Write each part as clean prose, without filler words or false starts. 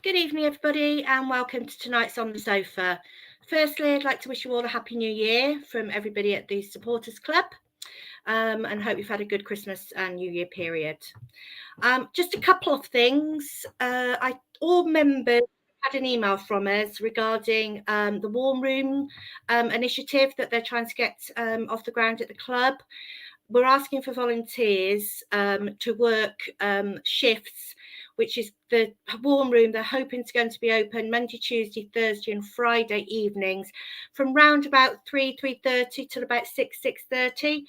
Good evening, everybody, and welcome to tonight's On the Sofa. Firstly, I'd like to wish you all a happy new year from everybody at the Supporters Club, and hope you've had a good Christmas and New Year period. Just a couple of things. All members had an email from us regarding the warm room initiative that they're trying to get off the ground at the club. We're asking for volunteers to work shifts, which is the warm room. They're hoping to going to be open Monday, Tuesday, Thursday and Friday evenings from round about 3:30 till about 6:30.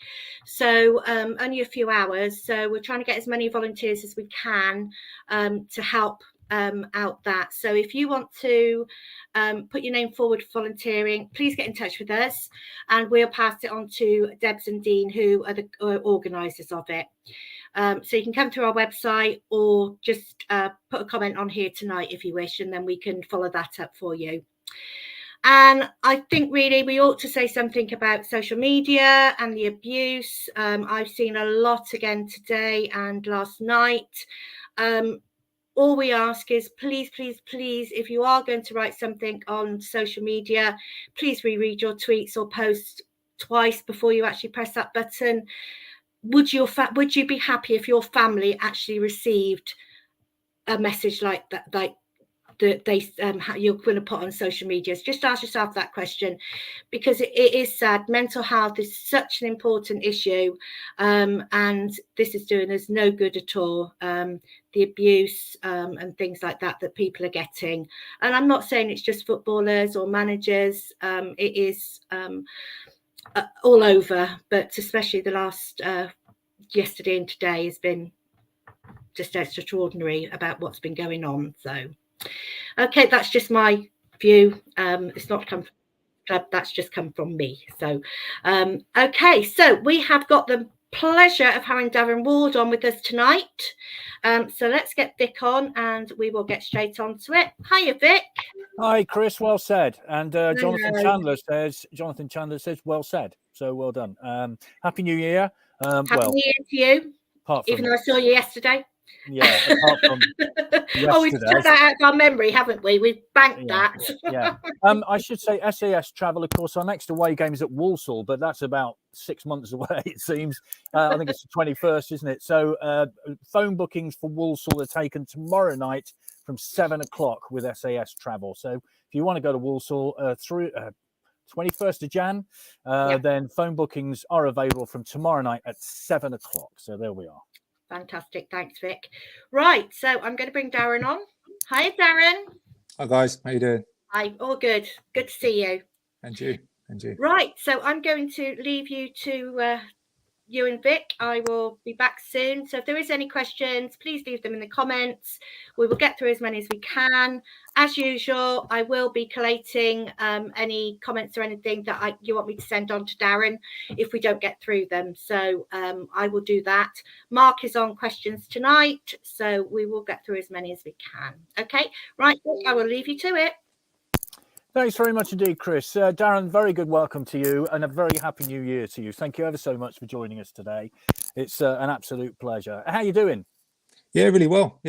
So only a few hours. So we're trying to get as many volunteers as we can to help out that. So if you want to put your name forward for volunteering, please get in touch with us and we'll pass it on to Debs and Dean, who are the organisers of it. So you can come through our website or just put a comment on here tonight if you wish, and then we can follow that up for you. And I think really we ought to say something about social media and the abuse. I've seen a lot again today and last night. All we ask is please, if you are going to write something on social media, please reread your tweets or post twice before you actually press that button. Would you be happy if your family actually received a message like that, like that you're going to put on social media? Just ask yourself that question, because it is sad. Mental health is such an important issue, and this is doing us no good at all. The abuse and things like that people are getting, and I'm not saying it's just footballers or managers. It is all over, but especially the last yesterday and today has been just extraordinary about what's been going on. So okay, that's just my view. It's not come from the club, that's just come from me. So okay, so we have got the pleasure of having Darren Ward on with us tonight. So let's get Vic on and we will get straight on to it. Hiya, Vic. Hi, Chris. Well said. And Jonathan Chandler says, well said. So well done. Happy New Year. Happy New Year to you. Even though I saw you yesterday. Yeah, apart from yesterday. We've took that out of our memory, haven't we? We've banked that. Yeah. I should say SAS travel, of course. Our next away game is at Walsall, but that's about 6 months away, it seems. I think it's the 21st, isn't it? So phone bookings for Walsall are taken tomorrow night from 7 o'clock with SAS travel. So if you want to go to Walsall through 21st of Jan, then phone bookings are available from tomorrow night at 7 o'clock. So there we are. Fantastic. Thanks, Vic. Right. So I'm going to bring Darren on. Hi, Darren. Hi, guys. How you doing? Hi. All good. Good to see you. And you. Right. So I'm going to leave you to you and Vic. I will be back soon. So if there is any questions, please leave them in the comments. We will get through as many as we can. As usual, I will be collating any comments or anything that you want me to send on to Darren if we don't get through them. So I will do that. Mark is on questions tonight, so we will get through as many as we can. Okay, right, I will leave you to it. Thanks very much indeed, Chris. Darren, very good welcome to you and a very happy new year to you. Thank you ever so much for joining us today. It's an absolute pleasure. How are you doing? Yeah, really well.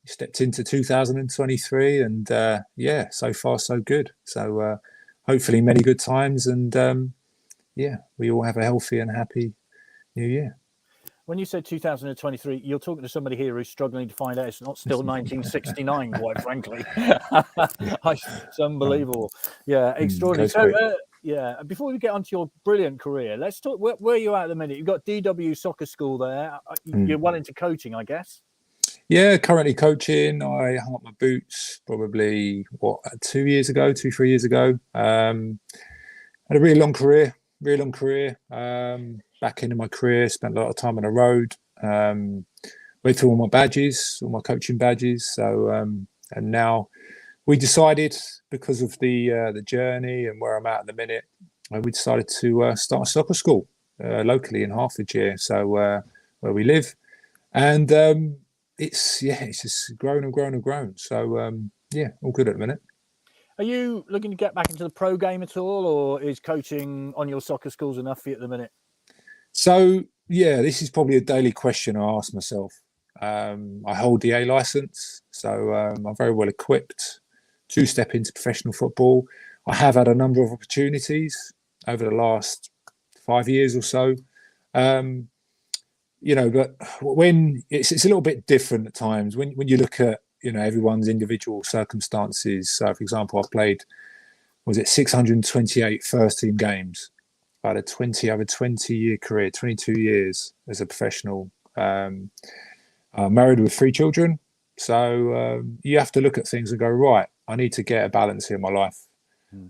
Stepped into 2023 and so far so good. So hopefully many good times and we all have a healthy and happy new year. When you said 2023, you're talking to somebody here who's struggling to find out it's not still 1969, quite frankly. It's unbelievable. Yeah, extraordinary. So, before we get onto your brilliant career, let's talk where you're at the minute. You've got DW Soccer School there. You're well into coaching, I guess. Yeah, currently coaching. I hung up my boots probably, 3 years ago. Had a really long career. Back into my career, spent a lot of time on the road, went through all my coaching badges. So, and now we decided, because of the journey and where I'm at the minute, we decided to start a soccer school locally in Hertfordshire, so where we live, and it's just grown and grown and grown. So all good at the minute. Are you looking to get back into the pro game at all, or is coaching on your soccer schools enough for you at the minute? So, this is probably a daily question I ask myself. I hold the A license, so I'm very well equipped to step into professional football. I have had a number of opportunities over the last 5 years or so. But when it's a little bit different at times when you look at everyone's individual circumstances. So, for example, I played 628 first team games. I had a 20-year career, 22 years as a professional. I'm married with 3 children, so you have to look at things and go, right, I need to get a balance in my life.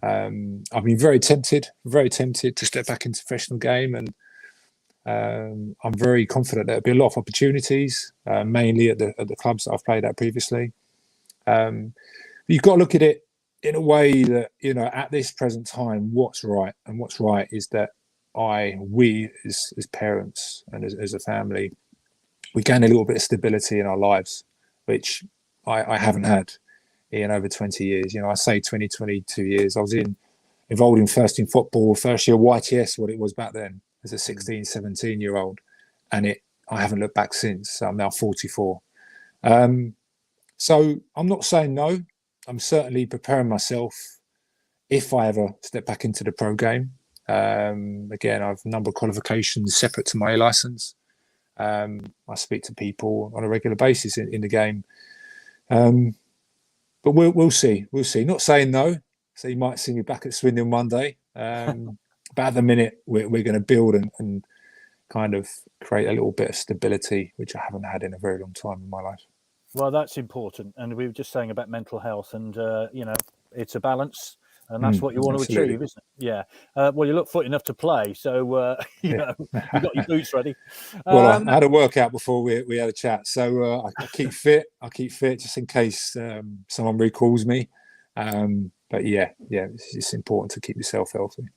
I've been very tempted to step back into the professional game, and I'm very confident there'll be a lot of opportunities, mainly at the clubs that I've played at previously. You've got to look at it in a way that, at this present time, what's right. And what's right is that we as parents and as a family, we gain a little bit of stability in our lives, which I haven't had in over 20 years. I say 22 years. I was involved in first team football, first year YTS, what it was back then, as a 16, 17-year-old. And I haven't looked back since. So I'm now 44. So I'm not saying no. I'm certainly preparing myself if I ever step back into the pro game. Again, I have a number of qualifications separate to my A license. I speak to people on a regular basis in the game. But we'll see. We'll see. Not saying no. So you might see me back at Swindon one day. But at the minute, we're going to build and kind of create a little bit of stability, which I haven't had in a very long time in my life. Well, that's important. And we were just saying about mental health, and it's a balance, and that's what you want to achieve, isn't it? Yeah. Well, you look fit enough to play, so you got your boots ready. Well, I had a workout before we had a chat, so I keep fit. I keep fit just in case someone recalls me. But yeah, it's important to keep yourself healthy.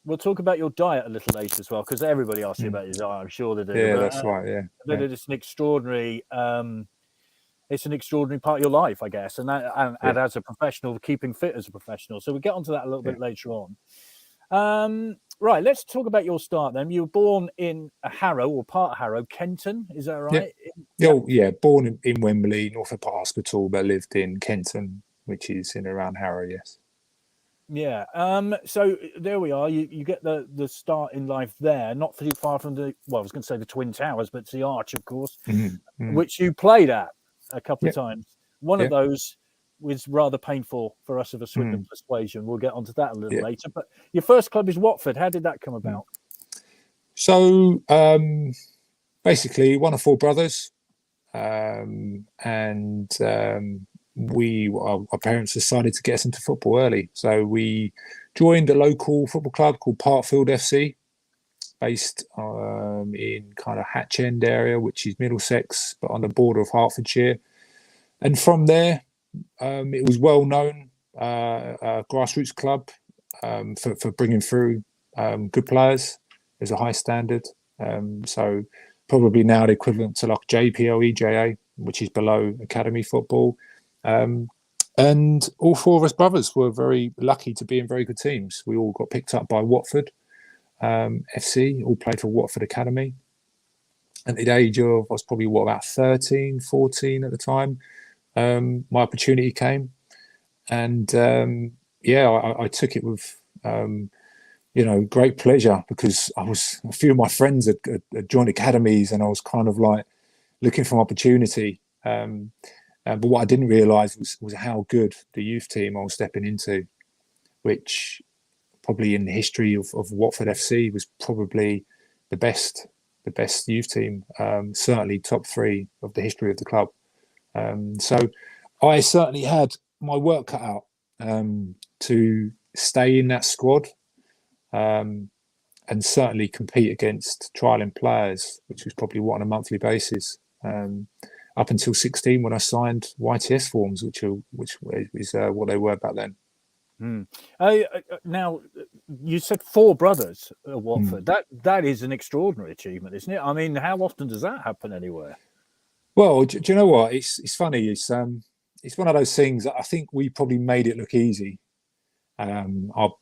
We'll talk about your diet a little later as well, because everybody asks you about your diet. I'm sure they do. Yeah, that's right. Yeah, but it's an extraordinary. It's an extraordinary part of your life, I guess, and as a professional, keeping fit as a professional. So we'll get onto that a little bit later on. Right, let's talk about your start then. You were born in Harrow, or part of Harrow, Kenton, is that right? Yeah, born in Wembley, Norfolk Hospital, but lived in Kenton, which is in around Harrow, yes. Yeah. So there we are. You get the start in life there, not too far from I was going to say the Twin Towers, but it's the Arch, of course, which you played at a couple of times. One of those was rather painful for us of a Swindon persuasion. We'll get onto that a little later. But your first club is Watford. How did that come about? So basically, one of 4 brothers, and our parents decided to get us into football early. So we joined a local football club called Parkfield FC, based in kind of Hatch End area, which is Middlesex, but on the border of Hertfordshire. And from there, it was well known, a grassroots club for bringing through good players. There's a high standard. So probably now the equivalent to like JPL, EJA, which is below academy football. And all 4 of us brothers were very lucky to be in very good teams. We all got picked up by Watford FC, all played for Watford Academy. At the age of, I was probably about 13, 14 at the time, my opportunity came. And I took it with great pleasure, because a few of my friends had joined academies, and I was kind of like looking for an opportunity. But what I didn't realise was how good the youth team I was stepping into, which probably in the history of Watford FC was probably the best youth team, certainly top 3 of the history of the club. So I certainly had my work cut out to stay in that squad, and certainly compete against trialling players, which was probably on a monthly basis. Up until 16, when I signed YTS forms, which is what they were back then. Now, you said 4 brothers at Watford. That is an extraordinary achievement, isn't it? I mean, how often does that happen anywhere? Well, do you know what? It's funny. It's one of those things that I think we probably made it look easy,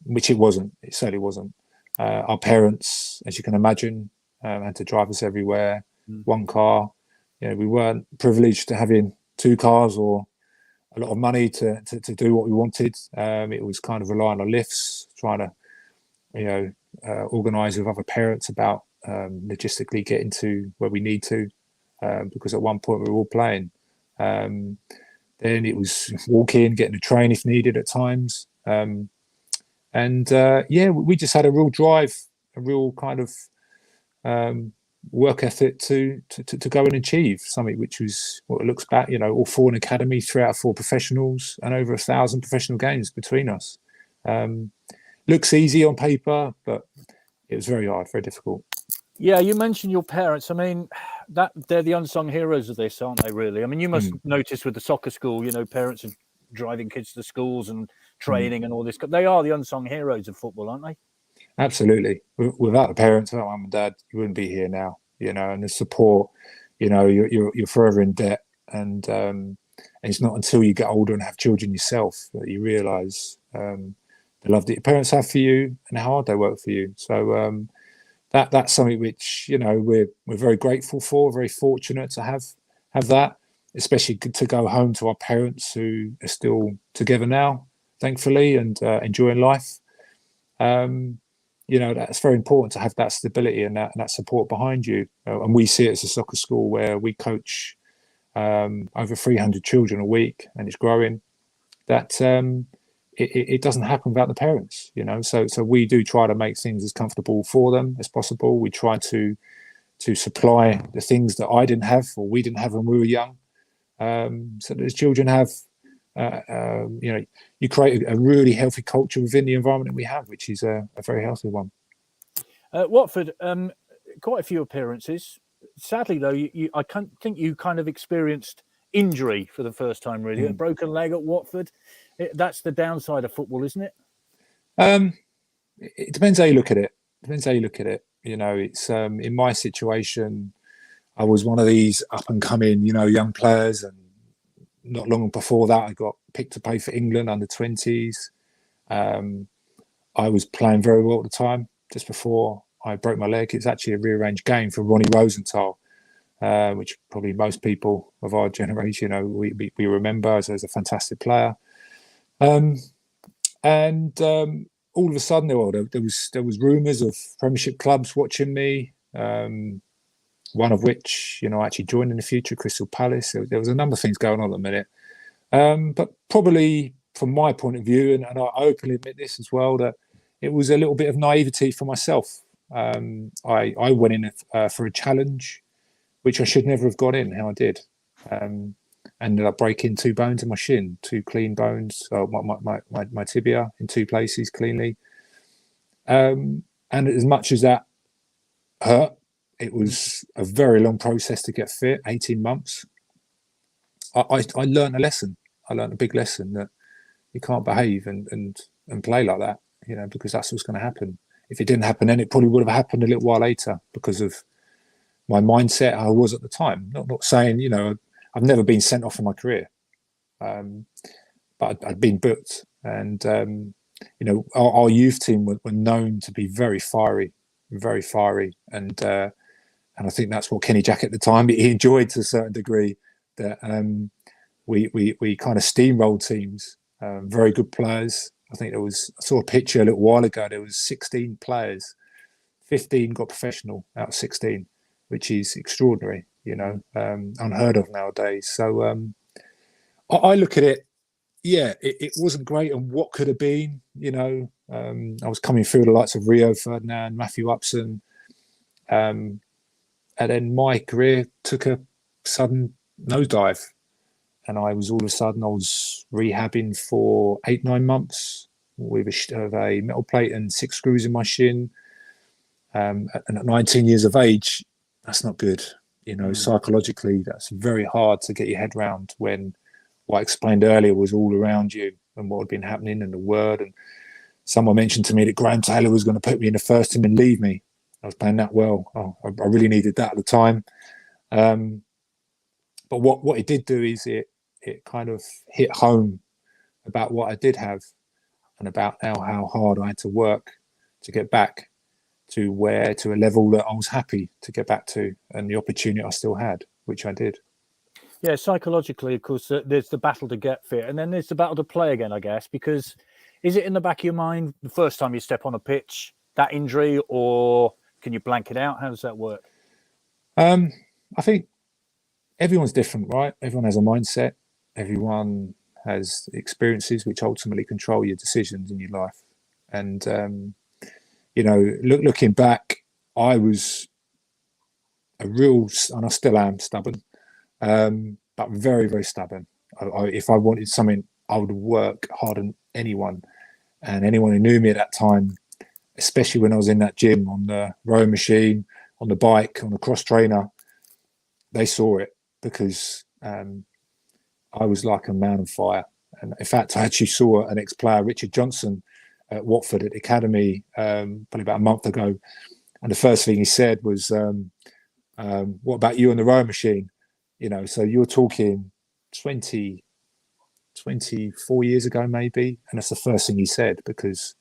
which it wasn't. It certainly wasn't. Our parents, as you can imagine, had to drive us everywhere. One car. we weren't privileged to having 2 cars or a lot of money to do what we wanted. It was kind of relying on lifts, trying to, organise with other parents about logistically getting to where we need to, because at one point we were all playing. Then it was walking, getting a train if needed at times. We just had a real drive, a real kind of work ethic to go and achieve something which was, what it looks back, all 4 in academy, 3 out of 4 professionals, and over 1,000 professional games between us. Looks easy on paper, but it was very hard, very difficult. Yeah, you mentioned your parents. I mean, that they're the unsung heroes of this, aren't they, really? I mean, you must notice with the soccer school, parents are driving kids to schools and training and all this. They are the unsung heroes of football, aren't they? Absolutely. Without the parents, without mum and dad, you wouldn't be here now, and the support, you're forever in debt. And it's not until you get older and have children yourself that you realise the love that your parents have for you and how hard they work for you. So that's something which, we're very grateful for, very fortunate to have that, especially to go home to our parents who are still together now, thankfully, and enjoying life. That's very important to have that stability and that support behind you. And we see it as a soccer school where we coach over 300 children a week, and it's growing. That it doesn't happen without the parents, So we do try to make things as comfortable for them as possible. We try to supply the things that I didn't have or we didn't have when we were young, so that as children have. You create a really healthy culture within the environment that we have, which is a very healthy one. Watford, quite a few appearances. Sadly, though, I can't think you kind of experienced injury for the first time, really. A broken leg at Watford. That's the downside of football, isn't it? It depends how you look at it. It's in my situation, I was one of these up and coming, young players, and not long before that, I got picked to play for England under 20s. I was playing very well at the time. Just before I broke my leg, it's actually a rearranged game for Ronnie Rosenthal, which probably most people of our generation, we remember as a fantastic player. And all of a sudden, there was rumours of Premiership clubs watching me. One of which, I actually joined in the future, Crystal Palace. There was a number of things going on at the minute. But probably from my point of view, and I openly admit this as well, that it was a little bit of naivety for myself. I went in for a challenge, which I should never have got in, how I did. Ended up breaking 2 bones in my shin, 2 clean bones, my tibia in 2 places cleanly. And as much as that hurt, it was a very long process to get fit, 18 months. I learned a lesson. I learned a big lesson that you can't behave and play like that, because that's what's going to happen. If it didn't happen then, it probably would have happened a little while later because of my mindset I was at the time. Not saying, I've never been sent off in my career, but I'd been booked. And, our youth team were known to be very fiery. And I think that's what Kenny Jack at the time, he enjoyed to a certain degree, that we kind of steamrolled teams, very good players. I think I saw a picture a little while ago, there was 16 players, 15 got professional out of 16, which is extraordinary, unheard of nowadays. So I look at it, it wasn't great and what could have been, I was coming through the likes of Rio Ferdinand, Matthew Upson, and then my career took a sudden nosedive, and I was rehabbing for 8-9 months with a metal plate and 6 screws in my shin. And at 19 years of age, that's not good. Psychologically, that's very hard to get your head around when what I explained earlier was all around you and what had been happening and the word. And someone mentioned to me that Graham Taylor was going to put me in the first team and leave me. I was playing that well. I really needed that at the time. But what it did do is it kind of hit home about what I did have and about how hard I had to work to get back to a level that I was happy to get back to, and the opportunity I still had. which I did. Yeah, psychologically, of course, there's the battle to get fit, and then there's the battle to play again, I guess, because is it in the back of your mind the first time you step on a pitch, that injury, or can you blank it out? How does that work? I think everyone's different, right? Everyone has a mindset. Everyone has experiences which ultimately control your decisions in your life. And, looking back, I was and I still am stubborn, but very, very stubborn. If I wanted something, I would work harder than anyone. And anyone who knew me at that time, especially when I was in that gym on the rowing machine, on the bike, on the cross trainer, they saw it because I was like a man on fire. And in fact, I actually saw an ex-player, Richard Johnson, at Watford at the academy probably about a month ago. And the first thing he said was, what about you on the rowing machine? So you're talking 24 years ago, maybe. And that's the first thing he said, because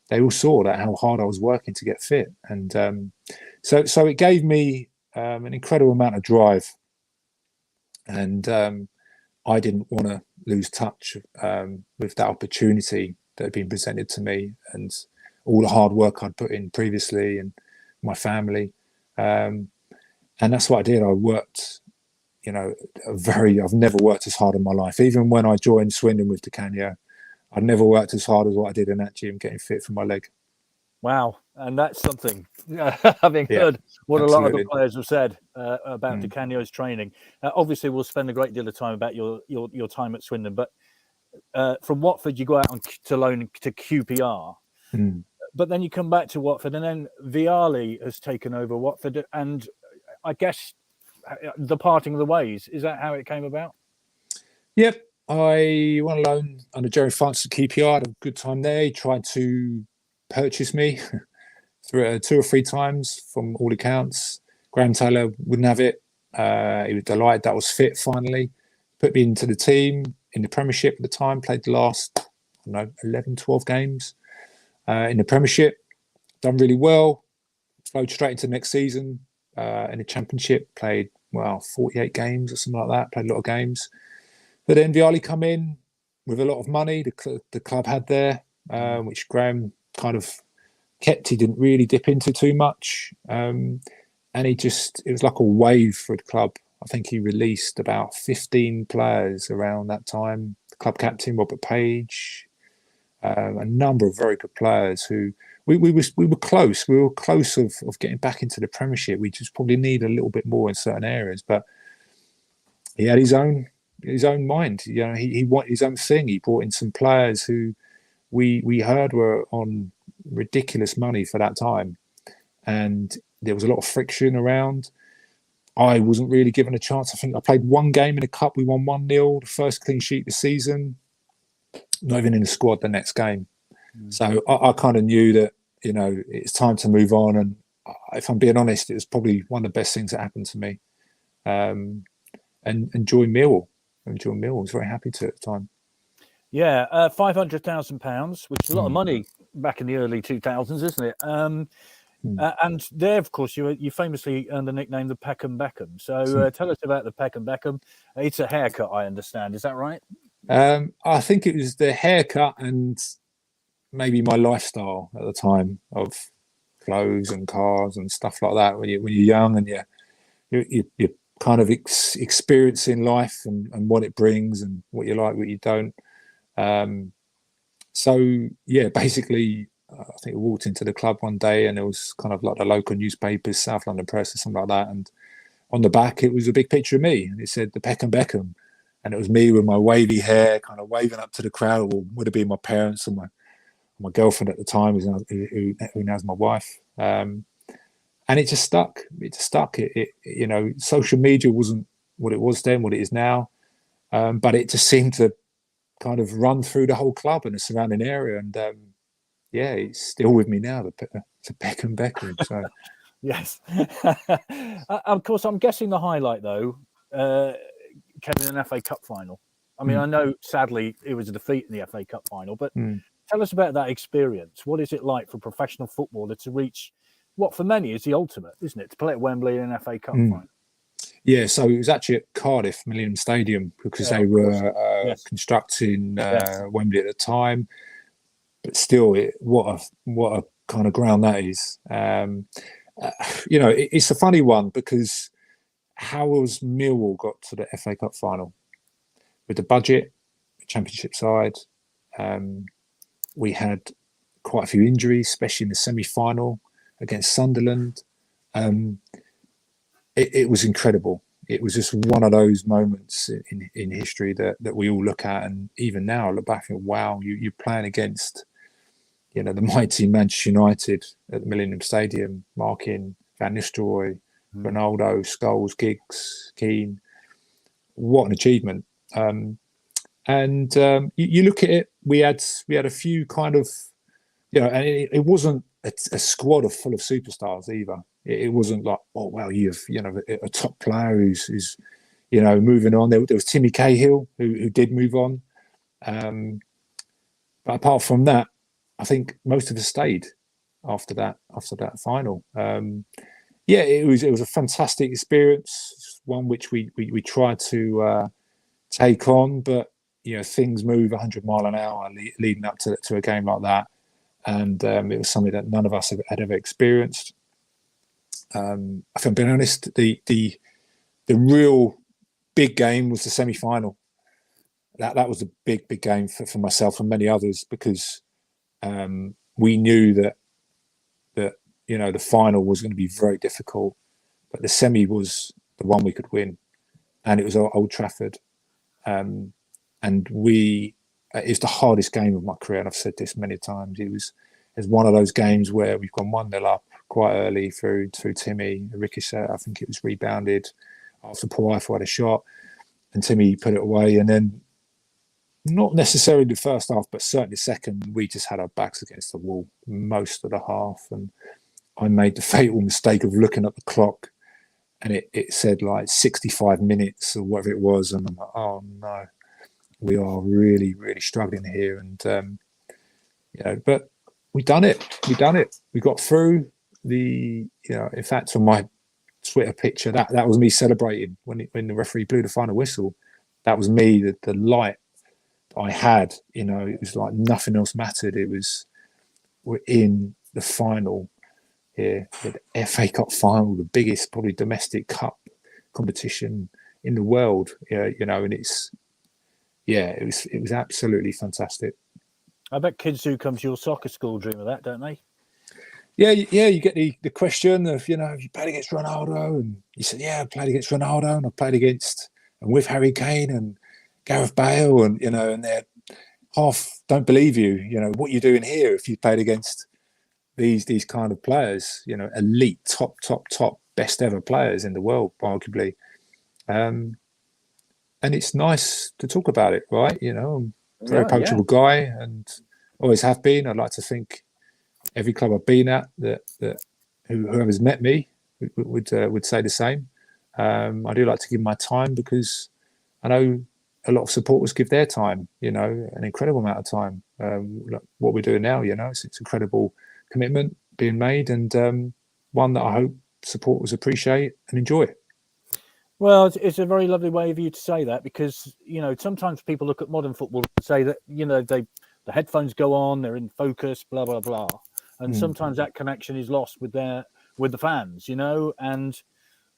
they all saw that how hard I was working to get fit. And so it gave me an incredible amount of drive. And I didn't want to lose touch with that opportunity that had been presented to me and all the hard work I'd put in previously and my family. And that's what I did. I worked, I've never worked as hard in my life. Even when I joined Swindon with the Canio, I'd never worked as hard as what I did in that gym, getting fit for my leg. Wow. And that's something, having heard what a lot of the players have said about Di Canio's training. Obviously, we'll spend a great deal of time about your time at Swindon, but from Watford, you go out to loan to QPR. But then you come back to Watford, and then Vialli has taken over Watford. And I guess the parting of the ways, is that how it came about? Yep. I went on loan under Jerry France at QPR. I had a good time there. He tried to purchase me through 2 or 3 times from all accounts. Graham Taylor wouldn't have it. He was delighted that I was fit finally. Put me into the team in the Premiership at the time. Played the last, 11, 12 games in the Premiership. Done really well. Flowed straight into the next season in the Championship. Played, 48 games or something like that. Played a lot of games. But then Vialli come in with a lot of money the club had there, which Graham kind of kept. He didn't really dip into too much. And it was like a wave for the club. I think he released about 15 players around that time. The club captain, Robert Page, a number of very good players who we were close. We were close of getting back into the Premiership. We just probably need a little bit more in certain areas. But he had his own mind. He wanted his own thing. He brought in some players who we heard were on ridiculous money for that time, and there was a lot of friction around. I wasn't really given a chance. I think I played 1 game in the cup. We won 1-0, the first clean sheet of the season. Not even in the squad the next game. So I kind of knew that it's time to move on. And if I'm being honest, it was probably one of the best things that happened to me. And join Millwall. I was very happy to at the time. Yeah, £500,000, which is a lot of money back in the early 2000s, isn't it? And there, of course, you famously earned the nickname the Peckham Beckham. So tell us about the Peckham Beckham. It's a haircut, I understand. Is that right? I think it was the haircut and maybe my lifestyle at the time of clothes and cars and stuff like that. When you're young and you're kind of experiencing life and what it brings and what you like, what you don't. Basically, I think I walked into the club one day and it was kind of like the local newspapers, South London Press or something like that. And on the back, it was a big picture of me and it said the Peckham Beckham. And it was me with my wavy hair, kind of waving up to the crowd, or would have been my parents and my girlfriend at the time, who now is my wife. And it just stuck. Social media wasn't what it was then, what it is now. But it just seemed to kind of run through the whole club and the surrounding area. And it's still with me now, the Peckham Beckham. So. Yes. Of course, I'm guessing the highlight, though, came in an FA Cup final. I mean, I know, sadly, it was a defeat in the FA Cup final, but tell us about that experience. What is it like for a professional footballer to reach what for many is the ultimate, isn't it? To play at Wembley in an FA Cup final. Yeah, so it was actually at Cardiff Millennium Stadium because Yeah, they of course. were Yes. constructing Yes. Wembley at the time. But still, what a kind of ground that is. It's a funny one because how has Millwall got to the FA Cup final with the budget, the Championship side? We had quite a few injuries, especially in the semi-final against Sunderland. It was incredible. It was just one of those moments in history that we all look at, and even now I look back and wow, you're playing against, the mighty Manchester United at the Millennium Stadium, marking Van Nistelrooy, Ronaldo, Scholes, Giggs, Keane. What an achievement! You look at it, we had a few kind of, and it wasn't a squad full of superstars either. It wasn't like, oh well, you've a top player who's moving on. There was Timmy Cahill who did move on, but apart from that, I think most of us stayed after that final. It was a fantastic experience, one which we tried to take on, but things move 100 mile an hour leading up to a game like that, and it was something that none of us had ever experienced. If I'm being honest, the real big game was the semi-final. That was a big game for myself and many others, because we knew that the final was going to be very difficult, but the semi was the one we could win, and it was at Old Trafford, and it's the hardest game of my career, and I've said this many times. It's one of those games where we've gone 1-0 up quite early through Timmy, a ricochet. I think it was rebounded after Paul Eiffel had a shot, and Timmy put it away, and then not necessarily the first half, but certainly the second, we just had our backs against the wall most of the half, and I made the fatal mistake of looking at the clock, and it said like 65 minutes or whatever it was, and I'm like, oh no, we are really, really struggling here. And but we done it. We got through. In fact, on my Twitter picture, that was me celebrating when the referee blew the final whistle. That was me. The light I had, it was like nothing else mattered. We're in the final here, the FA Cup final, the biggest probably domestic cup competition in the world. And it was absolutely fantastic. I bet kids who come to your soccer school dream of that, don't they? Yeah. You get the question of, have you played against Ronaldo? And you said, yeah, I played against Ronaldo, and I played against and with Harry Kane and Gareth Bale, and and they're half don't believe you. What you're doing here if you played against these kind of players, elite, top best ever players in the world, arguably. And it's nice to talk about it, right? I'm a very approachable guy, and always have been. I'd like to think every club I've been at, that whoever's met me would say the same. I do like to give my time, because I know a lot of supporters give their time, an incredible amount of time. What we're doing now, it's incredible commitment being made, and one that I hope supporters appreciate and enjoy. Well, it's a very lovely way of you to say that, because sometimes people look at modern football and say that the headphones go on, they're in focus, blah blah blah, and sometimes that connection is lost with the fans, and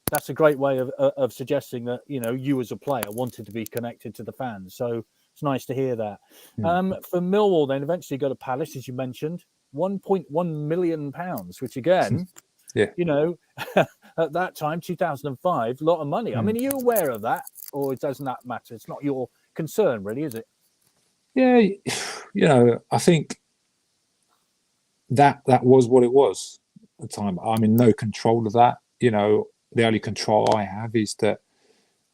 that's a great way of suggesting that you as a player wanted to be connected to the fans. So it's nice to hear that. For Millwall, then eventually go to Palace, as you mentioned, £1.1 million, which again, at that time, 2005, a lot of money. I mean, are you aware of that, or doesn't that matter? It's not your concern, really, is it? Yeah, I think that was what it was at the time. I'm in no control of that. The only control I have is that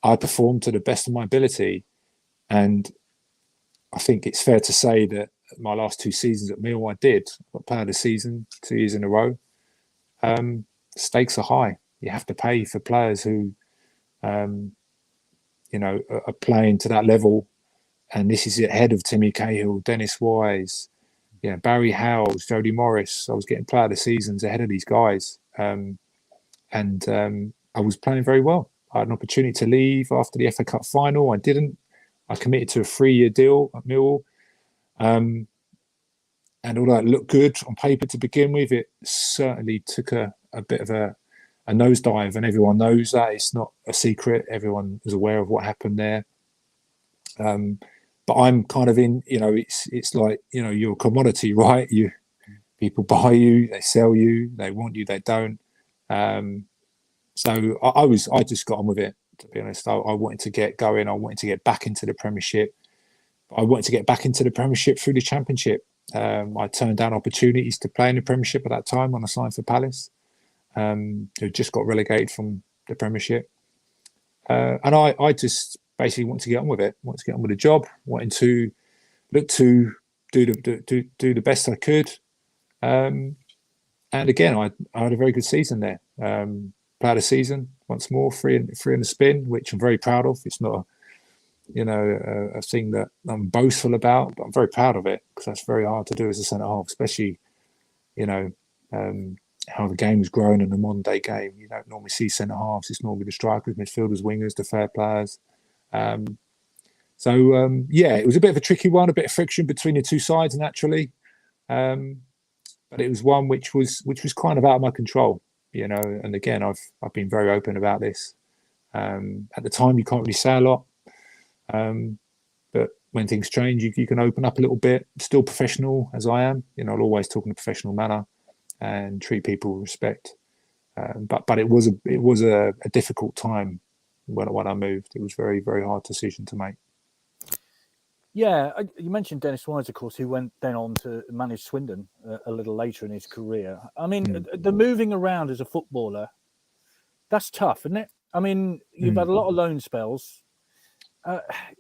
I perform to the best of my ability, and I think it's fair to say that my last 2 seasons at Millwall, I did. I got player of the season 2 years in a row. Stakes are high. You have to pay for players who, are playing to that level. And this is ahead of Timmy Cahill, Dennis Wise, Barry Howells, Jody Morris. I was getting player of the seasons ahead of these guys. And I was playing very well. I had an opportunity to leave after the FA Cup final. I didn't. I committed to a 3-year deal at Millwall. And although it looked good on paper to begin with, it certainly took a bit of a nosedive, and everyone knows that. It's not a secret. Everyone is aware of what happened there. But I'm kind of in, it's like, you're a commodity, right? People buy you, they sell you, they want you, they don't. So I just got on with it, to be honest. I wanted to get going. I wanted to get back into the Premiership. I wanted to get back into the Premiership through the Championship. I turned down opportunities to play in the Premiership at that time when I signed for Palace, who just got relegated from the Premiership. And I just basically wanted to get on with it, wanted to get on with the job, wanted to look to do the best I could. And again, I had a very good season there. Played a season once more, three in the spin, which I'm very proud of. It's not a thing that I'm boastful about, but I'm very proud of it, because that's very hard to do as a centre half, especially how the game's grown in the modern day game. You don't normally see centre halves. It's normally the strikers, midfielders, wingers, the fair players. It was a bit of a tricky one, a bit of friction between the two sides naturally, but it was one which was kind of out of my control, and again, I've been very open about this. At the time, you can't really say a lot, but when things change, you can open up a little bit. Still professional as I am, I'll always talk in a professional manner and treat people with respect. But it was a difficult time when I moved. It was a very, very hard decision to make. Yeah, you mentioned Dennis Wise, of course, who went then on to manage Swindon a little later in his career. I mean, the moving around as a footballer, that's tough, isn't it? I mean, you've had a lot of loan spells.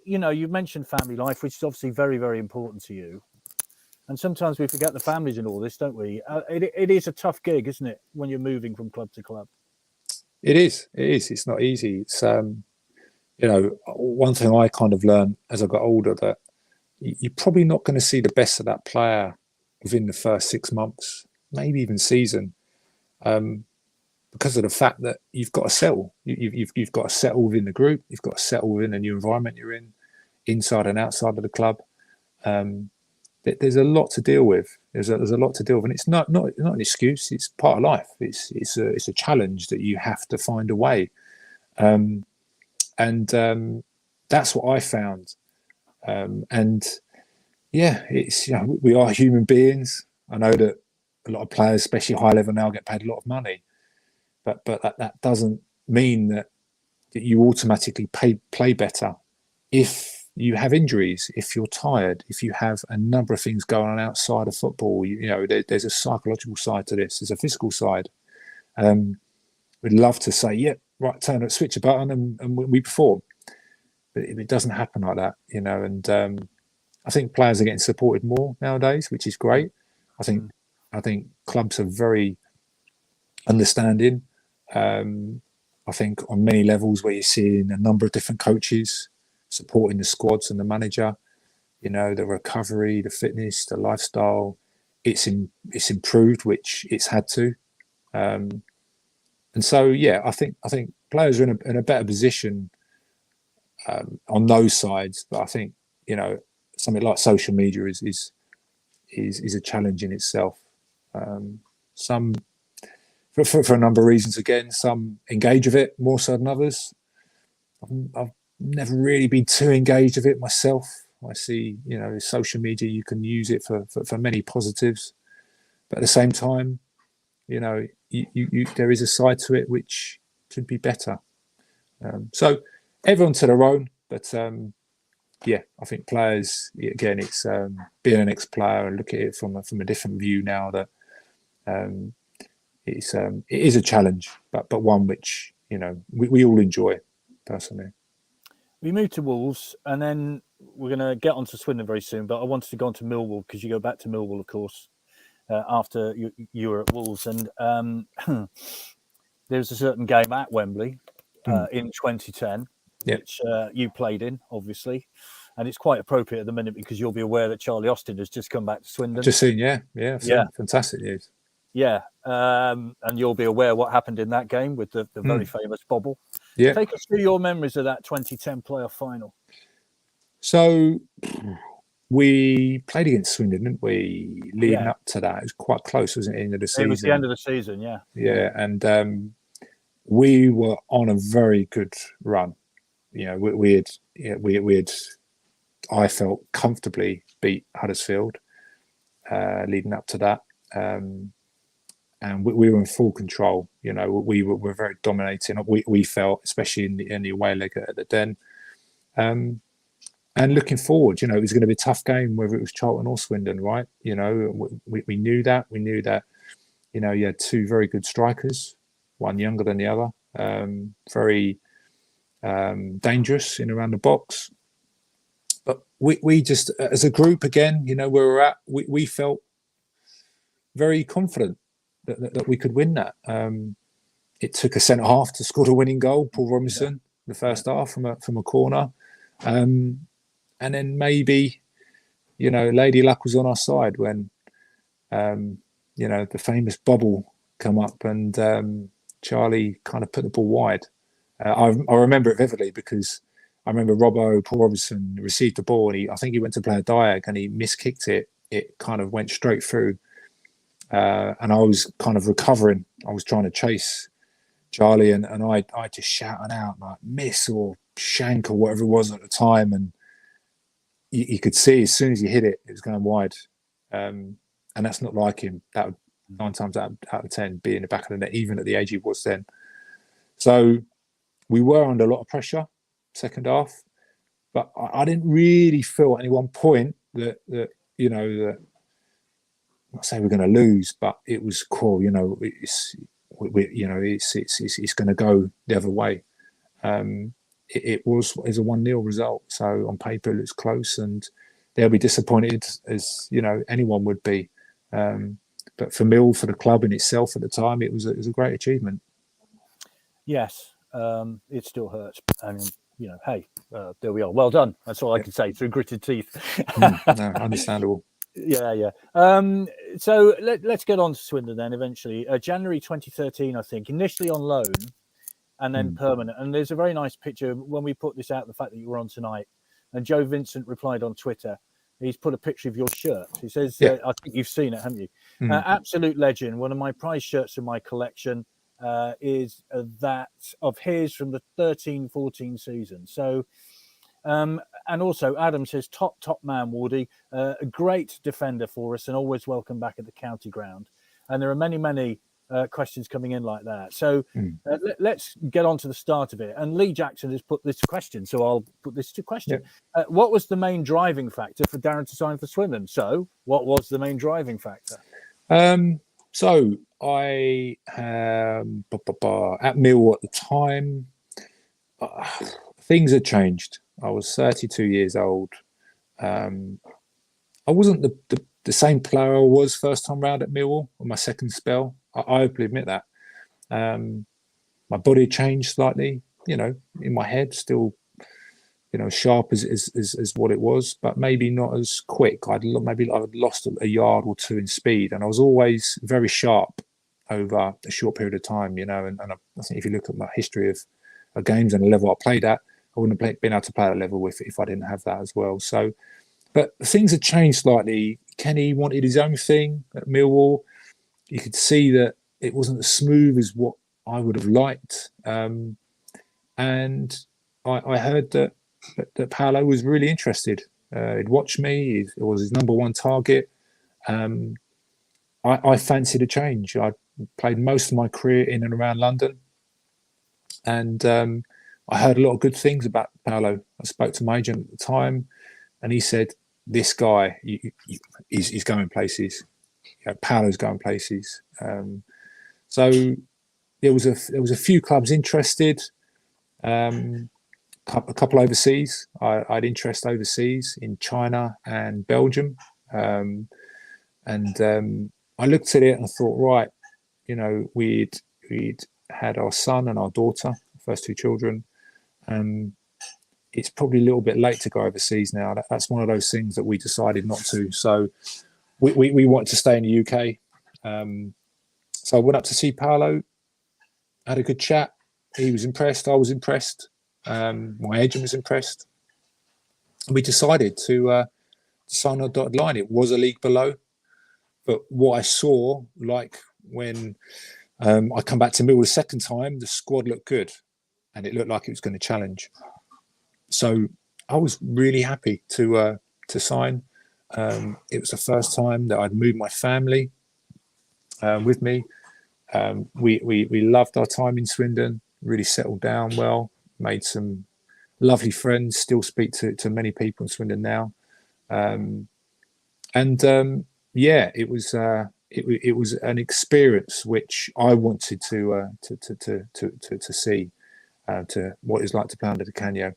You've mentioned family life, which is obviously very, very important to you. And sometimes we forget the families in all this, don't we? It is a tough gig, isn't it, when you're moving from club to club? It is. It's not easy. It's, one thing I kind of learned as I got older, that you're probably not going to see the best of that player within the first 6 months, maybe even season, because of the fact that you've got to settle. You've got to settle within the group. You've got to settle within the new environment you're in, inside and outside of the club. There's a lot to deal with. There's a lot to deal with, and it's not an excuse. It's part of life. It's a challenge that you have to find a way, and that's what I found. It's we are human beings. I know that a lot of players, especially high level now, get paid a lot of money, but that doesn't mean that you automatically play better if you have injuries, if you're tired, if you have a number of things going on outside of football. There's a psychological side to this. There's a physical side. We'd love to say, switch a button and we perform. But it doesn't happen like that, and I think players are getting supported more nowadays, which is great. I think clubs are very understanding. I think on many levels, where you're seeing a number of different coaches supporting the squads and the manager, the recovery, the fitness, the lifestyle, it's improved, which it's had to. And so, I think players are in a better position on those sides. But I think, something like social media is a challenge in itself. Some, for a number of reasons, again, some engage with it more so than others. I've never really been too engaged with it myself. I see, social media, you can use it for many positives, but at the same time, there is a side to it which could be better. So everyone to their own, but I think players, again, it's being an ex-player and look at it from a different view now, that it is a challenge, but one which we all enjoy personally. We moved to Wolves, and then we're going to get on to Swindon very soon, but I wanted to go on to Millwall, because you go back to Millwall, of course, after you were at Wolves. And there was a certain game at Wembley in 2010, which you played in, obviously. And it's quite appropriate at the minute, because you'll be aware that Charlie Austin has just come back to Swindon. Just seen, fantastic news. Yeah. and you'll be aware what happened in that game with the very famous bobble. Yeah. Take us through your memories of that 2010 playoff final. So we played against Swindon, didn't we? Leading up to that, it was quite close, wasn't it? End of the season. It was the end of the season, yeah. Yeah, and we were on a very good run. You know, we had, I felt, comfortably beat Huddersfield leading up to that, and we were in full control. You know, we were very dominating. We felt, especially in the away leg at the Den. And looking forward, you know, it was going to be a tough game, whether it was Charlton or Swindon, right? You know, we knew that. We knew that, you know, you had two very good strikers, one younger than the other, very dangerous in around the box. But we just, as a group, again, you know, where we're at, we felt very confident that we could win that. It took a centre-half to score the winning goal, Paul Robinson, the first half from a corner. And then maybe, you know, Lady Luck was on our side when, you know, the famous bubble come up and Charlie kind of put the ball wide. I remember it vividly because I remember Paul Robinson received the ball and I think he went to play a diag and he miskicked it. It kind of went straight through. And I was kind of recovering. I was trying to chase Charlie and I just shouting out like miss or shank or whatever it was at the time. And you could see as soon as he hit it, it was going wide. And that's not like him. That would 9 times out of 10 be in the back of the net, even at the age he was then. So we were under a lot of pressure second half, but I didn't really feel at any one point that you know, that, I'm not saying we're going to lose, but it was cool. You know, it's going to go the other way. It was a 1-0 result. So on paper it looks close, and they'll be disappointed, as you know anyone would be. But for Mill, for the club in itself at the time, it was a great achievement. Yes, it still hurts. I mean, you know, hey, there we are. Well done. That's all I can say through gritted teeth. No, understandable. Yeah. So let's get on to Swindon then. Eventually, January 2013, I think. Initially on loan, and then permanent. And there's a very nice picture when we put this out, the fact that you were on tonight. And Joe Vincent replied on Twitter. He's put a picture of your shirt. He says, I think you've seen it, haven't you? Absolute legend. One of my prized shirts in my collection is that of his from the 13-14 season. So, and also Adam says, top man, Wardy. A great defender for us and always welcome back at the county ground. And there are many questions coming in like that. So let's get on to the start of it. And Lee Jackson has put this question, so I'll put this to question. What was the main driving factor for Darren to sign for Swindon? So what was the main driving factor? So I at Mill at the time, things had changed. I was 32 years old. I wasn't the same player I was first time round at Millwall on my second spell. I openly admit that. My body changed slightly, you know, in my head, still, you know, sharp as what it was, but maybe not as quick. I'd lost a yard or two in speed, and I was always very sharp over a short period of time, you know. And I think if you look at my history of games and the level I played at, I wouldn't have been able to play at that level if I didn't have that as well. So, but things had changed slightly. Kenny wanted his own thing at Millwall. You could see that it wasn't as smooth as what I would have liked. And I heard that Paolo was really interested. He'd watched me. It was his number one target. I fancied a change. I played most of my career in and around London. And I heard a lot of good things about Paolo. I spoke to my agent at the time, and he said, this guy, he's going places. You know, Paolo's going places. So there was a few clubs interested. A couple overseas. I had interest overseas in China and Belgium. And I looked at it and I thought, right, you know, we'd had our son and our daughter, first two children. It's probably a little bit late to go overseas now. That's one of those things that we decided not to. So we wanted to stay in the UK. So I went up to see Paolo, had a good chat. He was impressed. I was impressed. My agent was impressed. And we decided to sign on the dotted line. It was a league below. But what I saw, like when I come back to Mill the second time, the squad looked good. And it looked like it was going to challenge. So I was really happy to sign. It was the first time that I'd moved my family with me. We loved our time in Swindon, really settled down well, made some lovely friends, still speak to many people in Swindon now. Yeah, it was an experience which I wanted to see, to what it was like to play under the Canio,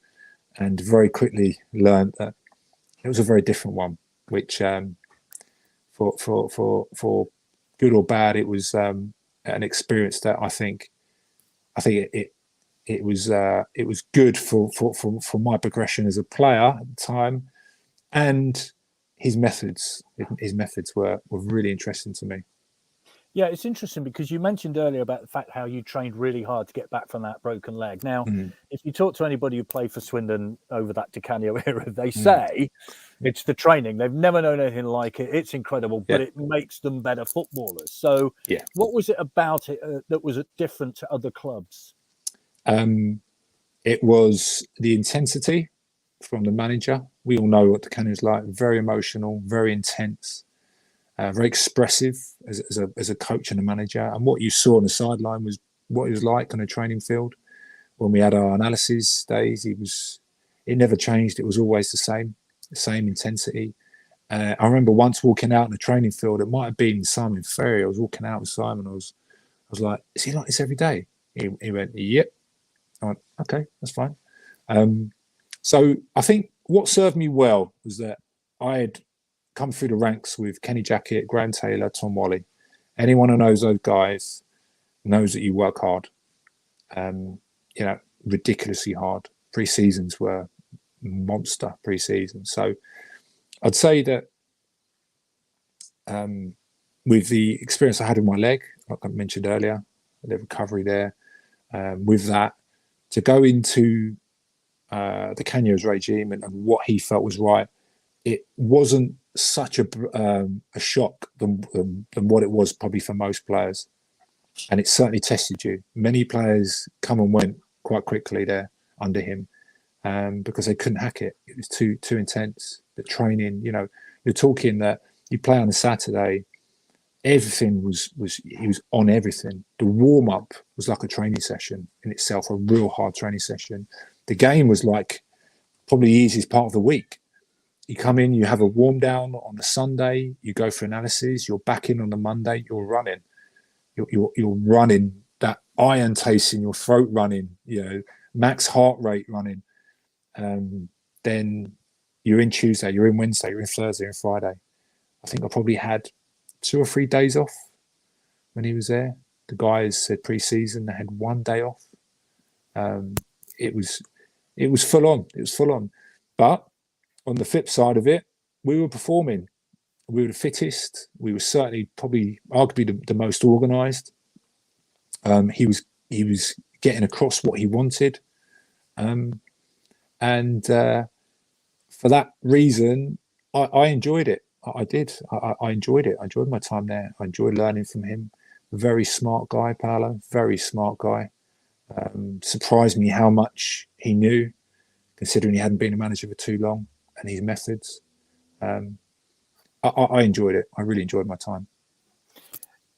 and very quickly learned that it was a very different one, which for good or bad, it was an experience that I think it was good for my progression as a player at the time, and his methods were really interesting to me. Yeah, it's interesting because you mentioned earlier about the fact how you trained really hard to get back from that broken leg. Now, if you talk to anybody who played for Swindon over that Canio era, they say it's the training. They've never known anything like it. It's incredible, but it makes them better footballers. So what was it about it that was different to other clubs? It was the intensity from the manager. We all know what the Canio is like. Very emotional, very intense. Very expressive as a coach and a manager. And what you saw on the sideline was what he was like on a training field. When we had our analysis days, it never changed. It was always the same intensity. I remember once walking out on the training field, it might have been Simon Ferry. I was walking out with Simon. I was like, is he like this every day? He went, yep. I went, okay, that's fine. So I think what served me well was that I had come through the ranks with Kenny Jackett, Graham Taylor, Tom Wally. Anyone who knows those guys knows that you work hard. Ridiculously hard. Pre-seasons were monster pre-season. So I'd say that with the experience I had with my leg, like I mentioned earlier, the recovery there, with that, to go into the Canio's regime and what he felt was right, it wasn't such a shock than what it was probably for most players, and it certainly tested you. Many players come and went quite quickly there under him, because they couldn't hack it. It was too intense. The training, you're talking that you play on a Saturday, everything was he was on everything. The warm up was like a training session in itself, a real hard training session. The game was like probably the easiest part of the week. You come in, you have a warm down on the Sunday, you go for analysis, you're back in on the Monday, you're running. You're running, that iron taste in your throat running, max heart rate running. Then you're in Tuesday, you're in Wednesday, you're in Thursday and Friday. I think I probably had 2 or 3 days off when he was there. The guys said pre-season they had 1 day off. It was full on. It was full on. But on the flip side of it, we were performing. We were the fittest. We were certainly probably arguably the most organised. He was getting across what he wanted. And for that reason, I enjoyed it. I did. I enjoyed it. I enjoyed my time there. I enjoyed learning from him. Very smart guy, Paolo. Very smart guy. Surprised me how much he knew, considering he hadn't been a manager for too long, and his methods. I enjoyed it. I really enjoyed my time.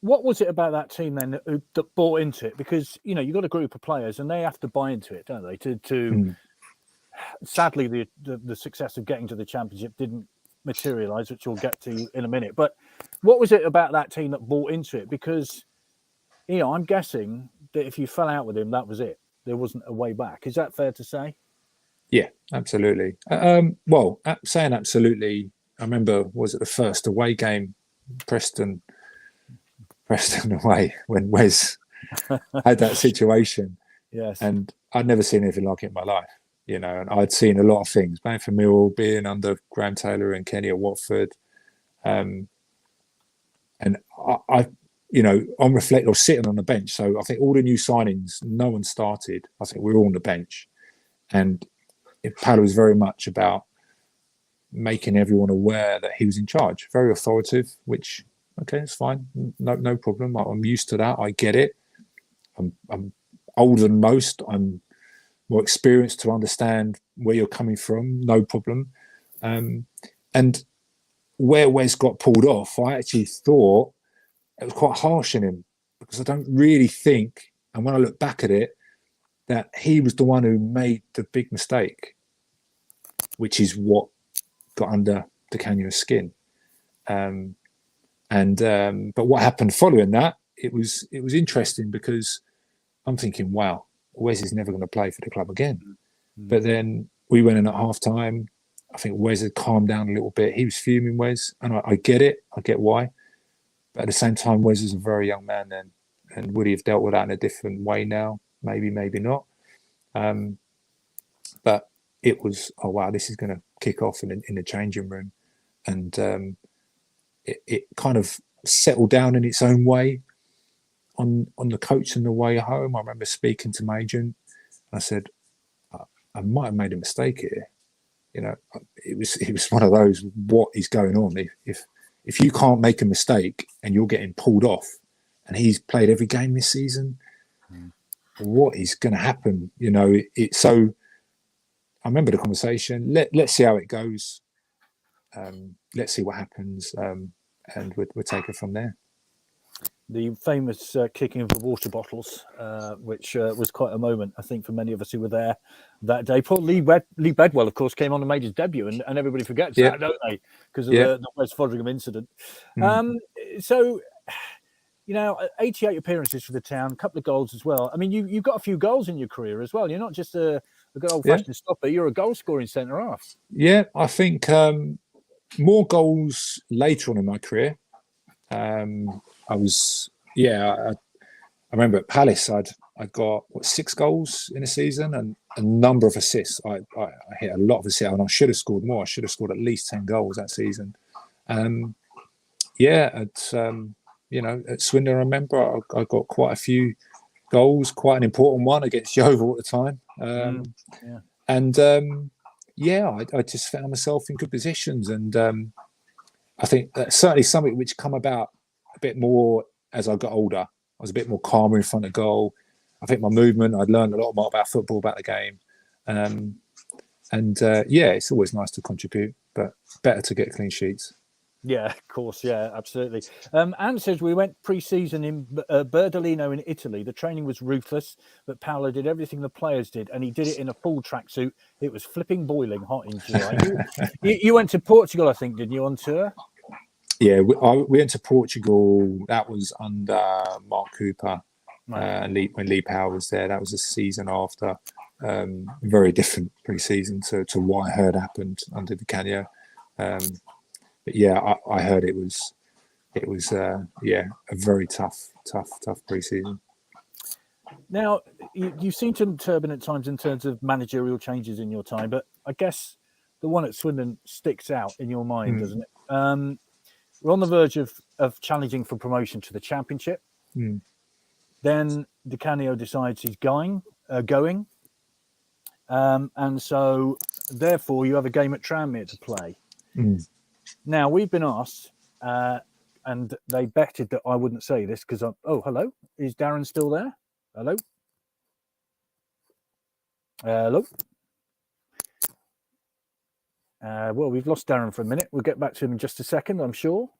What was it about that team then that bought into it? Because you've got a group of players and they have to buy into it, don't they? Sadly, the success of getting to the championship didn't materialise, which we'll get to in a minute. But what was it about that team that bought into it? Because I'm guessing that if you fell out with him, that was it. There wasn't a way back. Is that fair to say? Yeah, absolutely. Well, saying absolutely, I remember, was it the first away game, Preston away, when Wes had that situation. Yes. And I'd never seen anything like it in my life, and I'd seen a lot of things, playing for Mill, being under Graham Taylor and Canio at Watford. And on reflect or sitting on the bench. So I think all the new signings, no one started. I think we're all on the bench. And Pal was very much about making everyone aware that he was in charge, very authoritative, which, okay, it's fine. No problem. I'm used to that. I get it. I'm older than most. I'm more experienced to understand where you're coming from. No problem. And where Wes got pulled off, I actually thought it was quite harsh on him, because I don't really think, and when I look back at it, that he was the one who made the big mistake, which is what got under the Canio's skin. But what happened following that, it was interesting, because I'm thinking, wow, Wes is never going to play for the club again. Mm-hmm. But then we went in at half time. I think Wes had calmed down a little bit. He was fuming, Wes, and I get it. I get why. But at the same time, Wes is a very young man then. And would he have dealt with that in a different way now? Maybe, maybe not. But it was, oh, wow, this is going to kick off in the changing room. And it kind of settled down in its own way on the coach on the way home. I remember speaking to my agent. I said, I might have made a mistake here. It was one of those, what is going on? If you can't make a mistake and you're getting pulled off, and he's played every game this season, what is going to happen? So I remember the conversation. Let's see how it goes. Let's see what happens, and we'll take it from there. The famous kicking of the water bottles, which was quite a moment, I think, for many of us who were there that day. Poor Lee Bedwell, of course, came on and made his debut, and everybody forgets that, don't they? Because of the West Fodringham incident. So, 88 appearances for the town, a couple of goals as well. I mean, you've got a few goals in your career as well. You're not just a good old-fashioned stopper. You're a goal-scoring centre-half. Yeah, I think more goals later on in my career. I remember at Palace, I got 6 goals in a season and a number of assists. I hit a lot of assists, and I should have scored more. I should have scored at least 10 goals that season. At Swindon, I remember I got quite a few goals, quite an important one against Yeovil at the time. I just found myself in good positions, and I think that's certainly something which come about a bit more as I got older. I was a bit more calmer in front of goal. I think my movement, I'd learned a lot more about football, about the game. It's always nice to contribute, but better to get clean sheets. Yeah, of course. Yeah, absolutely. Anne says we went pre-season in Berdolino in Italy. The training was ruthless, but Paolo did everything the players did, and he did it in a full tracksuit. It was flipping boiling hot in July. You went to Portugal, I think, didn't you, on tour? Yeah, we went to Portugal. That was under Mark Cooper, when Lee Powell was there. That was a season after. Very different pre-season to what I heard happened under the Canio. But yeah, I heard it was a very tough pre-season. Now, you've seen some turbulent times in terms of managerial changes in your time, but I guess the one at Swindon sticks out in your mind, doesn't it? We're on the verge of challenging for promotion to the Championship. Then Di Canio decides he's going. And so, therefore, you have a game at Tranmere to play. Now, we've been asked, and they betted that I wouldn't say this because hello. Is Darren still there? Hello? Hello? Well, we've lost Darren for a minute. We'll get back to him in just a second, I'm sure.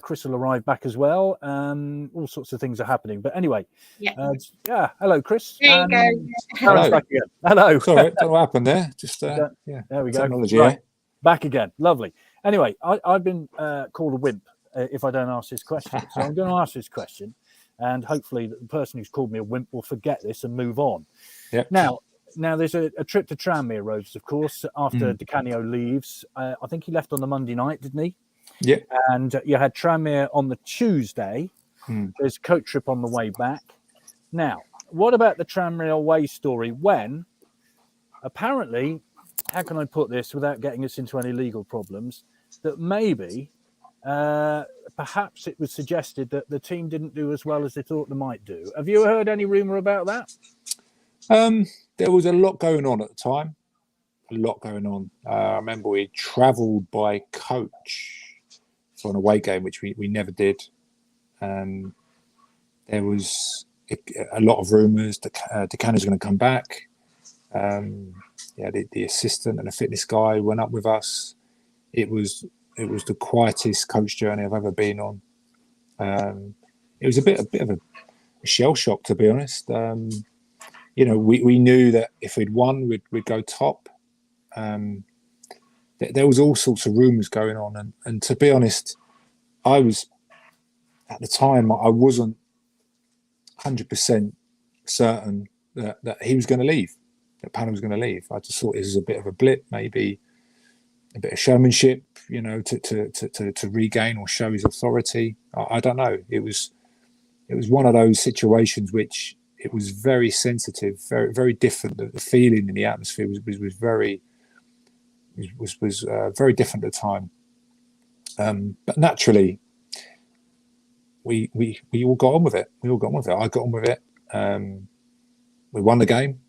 Chris will arrive back as well. All sorts of things are happening. But anyway, hello, Chris. There you go. Hello. Back again. Hello. Sorry, don't know what happened there. Just there we go. Technology, right. Back again. Lovely. Anyway, I've been called a wimp if I don't ask this question. So I'm going to ask this question, and hopefully the person who's called me a wimp will forget this and move on. Yep. Now there's a trip to Tranmere Roads, of course, after Di Canio leaves. I think he left on the Monday night, didn't he? Yeah. And you had Tranmere on the Tuesday. There's a coach trip on the way back. Now, what about the Tranmere away story when apparently, how can I put this without getting us into any legal problems, that maybe perhaps it was suggested that the team didn't do as well as they thought they might do. Have you heard any rumour about that? There was a lot going on at the time. A lot going on. I remember we travelled by coach for an away game, which we never did. There was a lot of rumours that Canio's going to come back. The assistant and the fitness guy went up with us. It was the quietest coach journey I've ever been on. It was a bit of a shell shock, to be honest. We knew that if we'd won, we'd go top. There was all sorts of rumours going on, and to be honest, I was at the time I wasn't 100% certain that he was going to leave, that Panna was going to leave. I just thought it was a bit of a blip, maybe a bit of showmanship, to regain or show his authority. I don't know. It was one of those situations which it was very sensitive, very very different. The feeling in the atmosphere was very very different at the time. But naturally, we all got on with it. I got on with it. We won the game.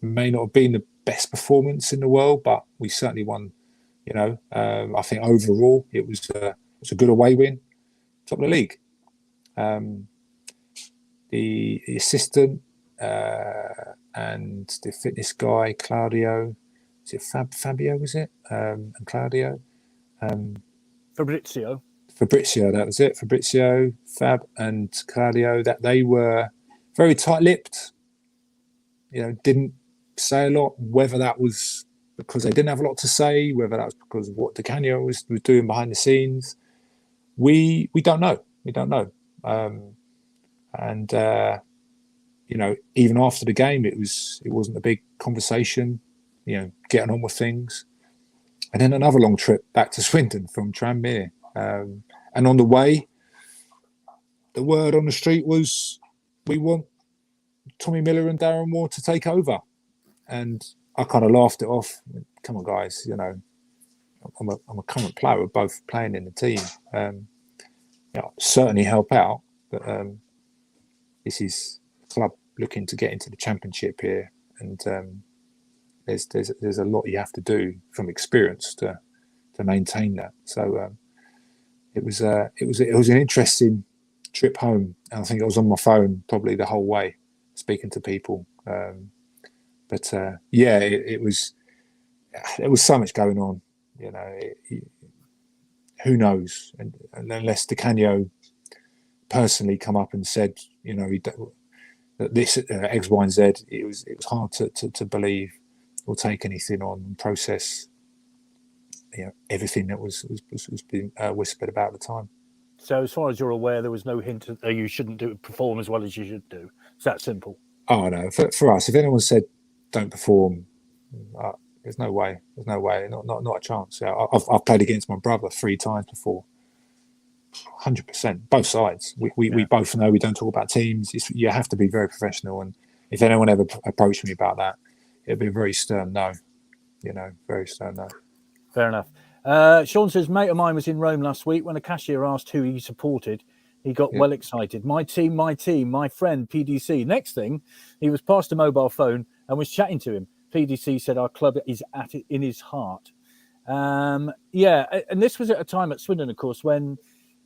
May not have been the best performance in the world, but we certainly won. I think overall it was a good away win, top of the league. The assistant and the fitness guy, Claudio, is it Fabio? Was it and Claudio? Fabrizio, that was it. Fabrizio, Fab, and Claudio. That they were very tight-lipped. Didn't say a lot. Whether that was because they didn't have a lot to say, whether that was because of what Canio was doing behind the scenes, we don't know. Even after the game, it wasn't a big conversation. Getting on with things, and then another long trip back to Swindon from Tranmere. And on the way, the word on the street was, we want Tommy Miller and Darren Moore to take over. And I kind of laughed it off. Come on, guys, I'm a current player. We're both playing in the team. Certainly help out, but this is a club looking to get into the Championship here, and there's a lot you have to do from experience to maintain that. So it was an interesting trip home, and I think I was on my phone probably the whole way, speaking to people. It was. There was so much going on, who knows? And unless Canio personally come up and said, that this X, Y, and Z, it was hard to believe or take anything on and process, everything that was being whispered about at the time. So, as far as you're aware, there was no hint that you shouldn't perform as well as you should do. It's that simple. Oh no, for us, if anyone said don't perform, there's no way, not a chance. Yeah, I've played against my brother 3 times before. 100%, both sides. We both know we don't talk about teams. You have to be very professional, and if anyone ever approached me about that, it'd be a very stern no. Very stern no. Fair enough. Sean says, mate of mine was in Rome last week. When a cashier asked who he supported, he got well excited. My team, my friend, PDC. Next thing, he was past a mobile phone and was chatting to him. PDC said, our club is at it in his heart. And this was at a time at Swindon, of course, when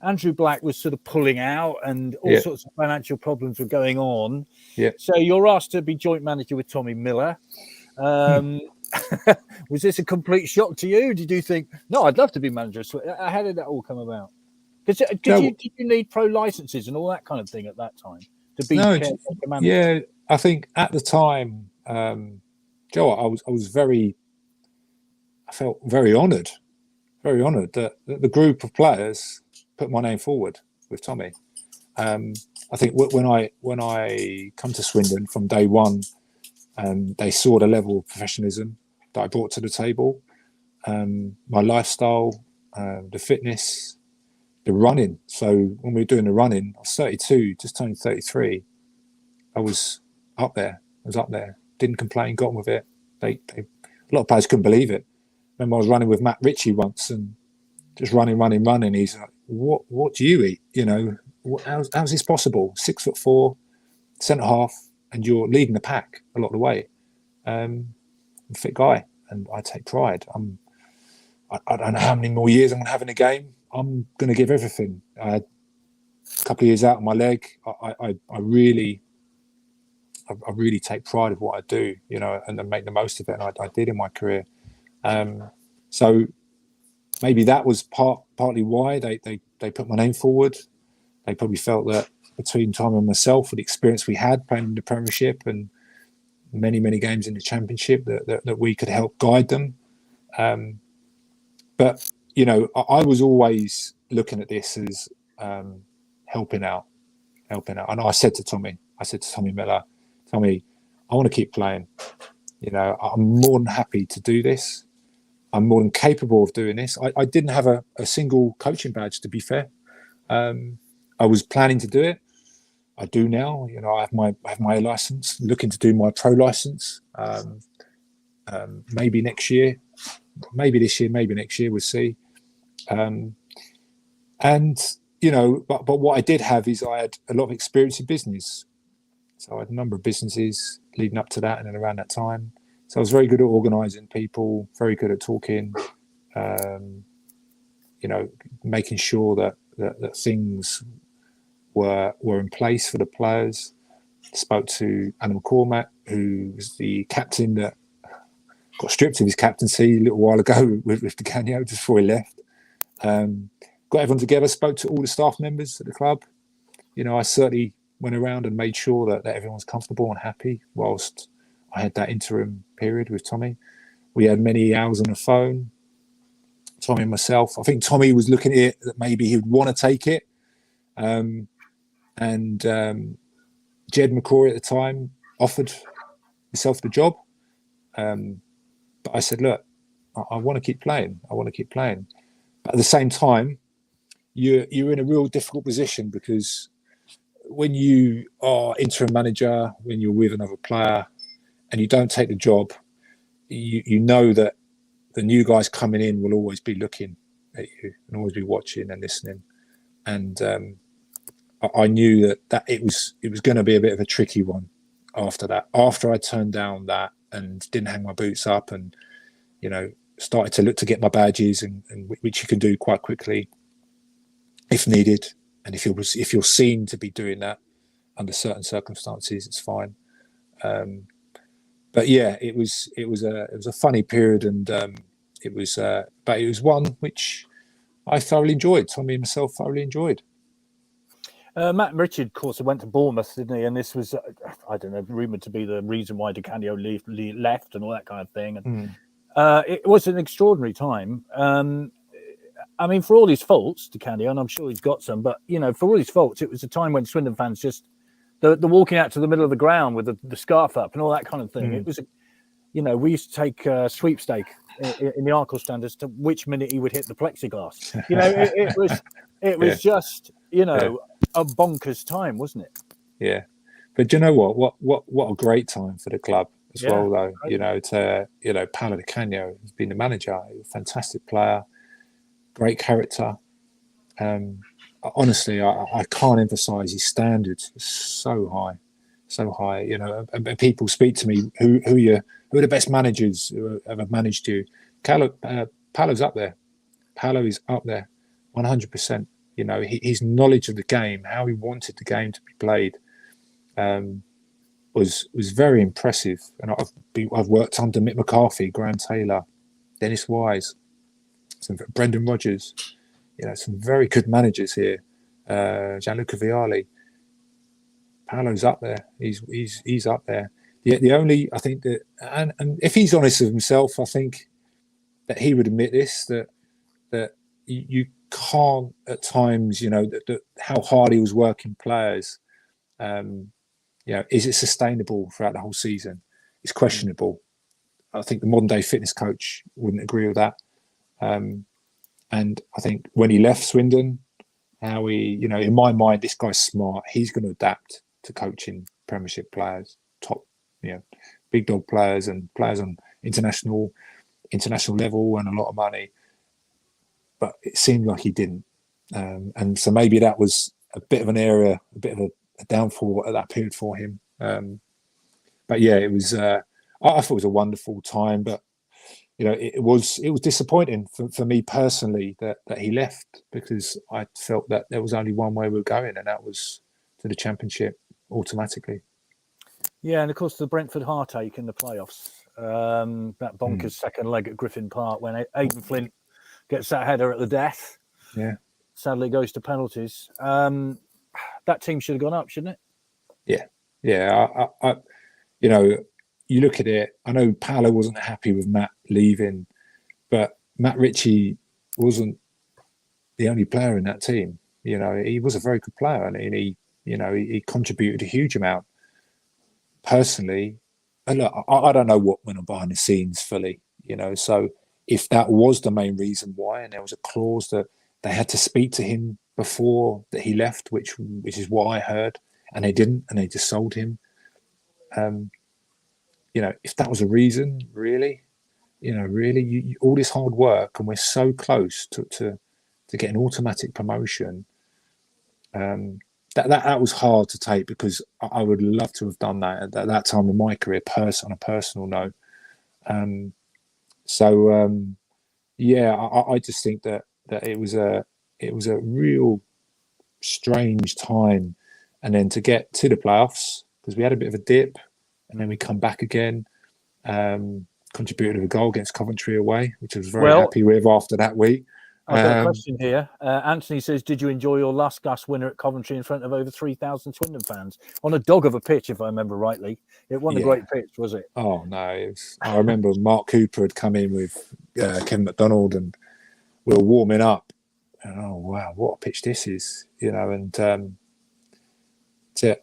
Andrew Black was sort of pulling out and all sorts of financial problems were going on. Yeah. So you're asked to be joint manager with Tommy Miller. Was this a complete shock to you? Did you think, no, I'd love to be manager? How did that all come about? Because did you need pro licenses and all that kind of thing at that time to be caretaker manager? Yeah, I think at the time, Joe, I felt very honoured that the group of players put my name forward with Tommy. I think when I come to Swindon from day one, they saw the level of professionalism that I brought to the table, my lifestyle, the fitness, the running. So when we were doing the running, I was 32, just turned 33. I was up there. Didn't complain, got on with it. A lot of players couldn't believe it. Remember I was running with Matt Ritchie once, and just running. He's like, what do you eat? You know, how's this possible? 6'4", centre half, and you're leading the pack a lot of the way. I'm a fit guy, and I take pride. I don't know how many more years I'm going to have in the game. I'm going to give everything. I had a couple of years out on my leg. I really take pride of what I do, you know, and then make the most of it. And I did in my career. So maybe that was partly why they put my name forward. They probably felt that between Tom and myself, with the experience we had playing in the Premiership and many games in the Championship, that we could help guide them. But you know, I was always looking at this as helping out. And I said to Tommy Miller, Tommy, I want to keep playing. You know, I'm more than happy to do this. I'm more than capable of doing this. I didn't have a single coaching badge, to be fair. I was planning to do it. I do now. You know, I have my license. Looking to do my pro license. Maybe next year, maybe this year, maybe next year. We'll see. And you know, but what I did have is I had a lot of experience in business. So I had a number of businesses leading up to that and then around that time. So I was very good at organising people, very good at talking. You know, making sure that things were in place for the players. Spoke to Adam McCormack, who was the captain that got stripped of his captaincy a little while ago with the Canio just before he left. Got everyone together, spoke to all the staff members at the club. You know, I certainly went around and made sure that everyone was comfortable and happy whilst I had that interim period with Tommy. We had many hours on the phone, Tommy and myself. I think Tommy was looking at it that maybe he would want to take it. And Jed McCrory at the time offered himself the job. But I said, look, I want to keep playing. But at the same time, you're in a real difficult position, because when you are interim manager, when you're with another player and you don't take the job, you know that the new guys coming in will always be looking at you and always be watching and listening. And I knew that it was going to be a bit of a tricky one after that. After I turned down that and didn't hang my boots up and, you know, started to look to get my badges, and which you can do quite quickly if needed. And if you're seen to be doing that under certain circumstances, it's fine. But yeah, it was a funny period, and but it was one which I thoroughly enjoyed. Tommy and myself thoroughly enjoyed. Matt and Richard, of course, went to Bournemouth, didn't he? And this was, I don't know, rumoured to be the reason why Canio left and all that kind of thing. And it was an extraordinary time. I mean, for all his faults, Canio, and I'm sure he's got some, but, you know, for all his faults, it was a time when Swindon fans just, the walking out to the middle of the ground with the scarf up and all that kind of thing. It was, you know, we used to take sweepstake in the Arkle stand as to which minute he would hit the plexiglass. You know, it was just, you know, a bonkers time, wasn't it? Yeah, but do you know what a great time for the club as well, though. Right. You know, Paolo Di Canio has been the manager, a fantastic player, great character. Honestly, I can't emphasise his standards. It's so high. You know, and people speak to me, who are the best managers who have managed you? Paolo's up there. Paolo is up there, 100%. You know, his knowledge of the game, how he wanted the game to be played, was very impressive. And I've worked under Mick McCarthy, Graham Taylor, Dennis Wise, Brendan Rodgers. You know, some very good managers here. Gianluca Vialli. Paolo's up there. He's up there. The only, I think that, and if he's honest with himself, I think that he would admit this, that you can't at times, you know, that how hard he was working players. You know, is it sustainable throughout the whole season? It's questionable. I think the modern day fitness coach wouldn't agree with that. And I think when he left Swindon, how he, you know, in my mind, this guy's smart. He's going to adapt to coaching Premiership players, top, you know, big dog players and players on international level and a lot of money. but it seemed like he didn't. And so maybe that was a bit of an area, a bit of a downfall at that period for him. But yeah, it was. I thought it was a wonderful time, but it was disappointing for me personally that he left, because I felt that there was only one way we were going, and that was to the Championship automatically. Yeah, and of course the Brentford heartache in the playoffs. That bonkers second leg at Griffin Park when Aidan Flint gets that header at the death. Yeah. Sadly, goes to penalties. That team should have gone up, shouldn't it? Yeah. You look at it. I know Paolo wasn't happy with Matt leaving, but Matt Ritchie wasn't the only player in that team. He was a very good player, and he contributed a huge amount. Personally, and look, I don't know what went on behind the scenes fully. So if that was the main reason why, and there was a clause that they had to speak to him before that he left, which is what I heard, and they didn't, and they just sold him. If that was a reason, really, all this hard work, and we're so close to get an automatic promotion. That was hard to take, because I would love to have done that at that time in my career, on a personal note. I just think that it was a real strange time, and then to get to the playoffs, because we had a bit of a dip, and then we come back again. Contributed a goal against Coventry away, which I was very happy with after that week. I've got a question here. Anthony says, did you enjoy your last gas winner at Coventry in front of over 3,000 Swindon fans on a dog of a pitch, if I remember rightly? It wasn't a great pitch, was it? Oh, no. I remember Mark Cooper had come in with Kevin McDonald, and we were warming up. And, oh, wow, what a pitch this is. And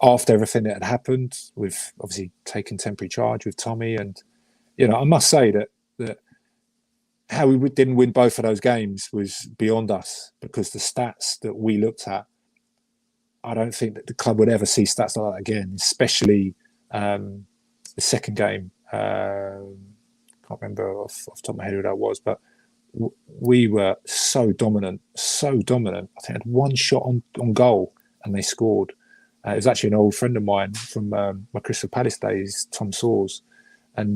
after everything that had happened, we've obviously taken temporary charge with Tommy. And, I must say that how we didn't win both of those games was beyond us, because the stats that we looked at, I don't think that the club would ever see stats like that again, especially the second game. Can't remember off the top of my head who that was, but we were so dominant. I think I had one shot on goal and they scored. It was actually an old friend of mine from my Crystal Palace days, Tom Sawes. We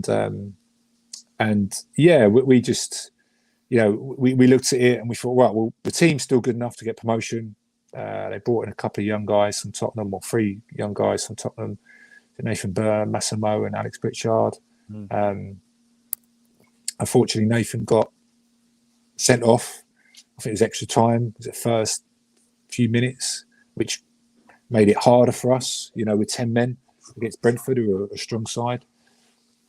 just, we looked at it and we thought, right, well, the team's still good enough to get promotion. They brought in a couple of young guys from Tottenham, or 3 young guys from Tottenham, Nathan Byrne, Massimo and Alex Pritchard. Unfortunately, Nathan got sent off. I think it was extra time. It was the first few minutes, which made it harder for us, with 10 men against Brentford, who are a strong side.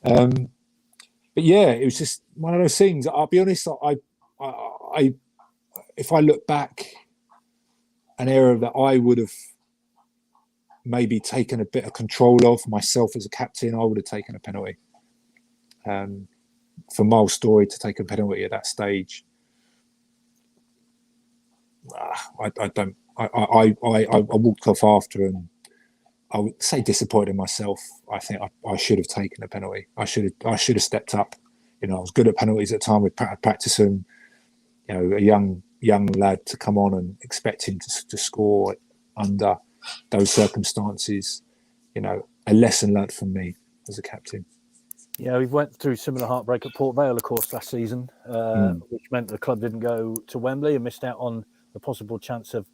But yeah, it was just one of those things. I'll be honest, I if I look back, an era that I would have maybe taken a bit of control of myself as a captain, I would have taken a penalty. For Miles Story to take a penalty at that stage, I walked off after, and I would say disappointed in myself. I think I should have taken a penalty. I should have stepped up. I was good at penalties at the time. We'd practice them. A young lad to come on and expect him to score under those circumstances. A lesson learned from me as a captain. Yeah, we went through similar heartbreak at Port Vale, of course, last season, which meant the club didn't go to Wembley and missed out on the possible chance of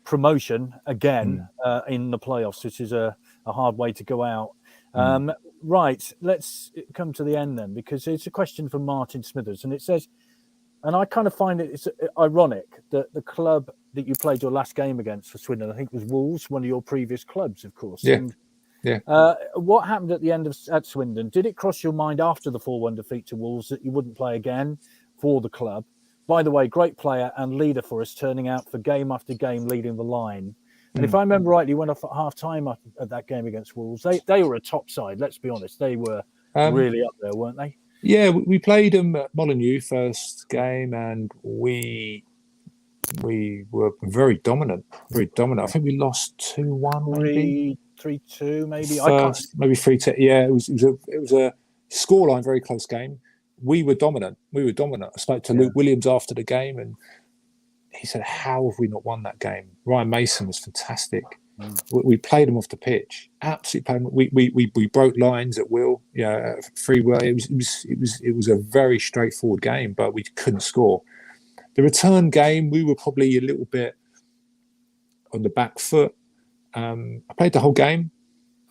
promotion again in the playoffs, which is a hard way to go out. Right, let's come to the end then, because it's a question from Martin Smithers, and it says, and I kind of find it's ironic that the club that you played your last game against for Swindon, I think, was Wolves, one of your previous clubs, of course. Yeah. And, yeah. What happened at the end at Swindon? Did it cross your mind after the 4-1 defeat to Wolves that you wouldn't play again for the club? By the way, great player and leader for us, turning out for game after game, leading the line. And if I remember rightly, went off at half-time at that game against Wolves. They were a top side, let's be honest. They were really up there, weren't they? Yeah, we played them at Molineux first game, and we were very dominant. I think we lost 2-1, maybe 3-2, maybe. Maybe 3-2. Yeah, it was a scoreline, very close game. We were dominant. I spoke to Luke Williams after the game, and he said, how have we not won that game? Ryan Mason was fantastic. We played them off the pitch. Absolutely played them. We broke lines at will. Free will. It was a very straightforward game, but we couldn't score. The return game, we were probably a little bit on the back foot. I played the whole game.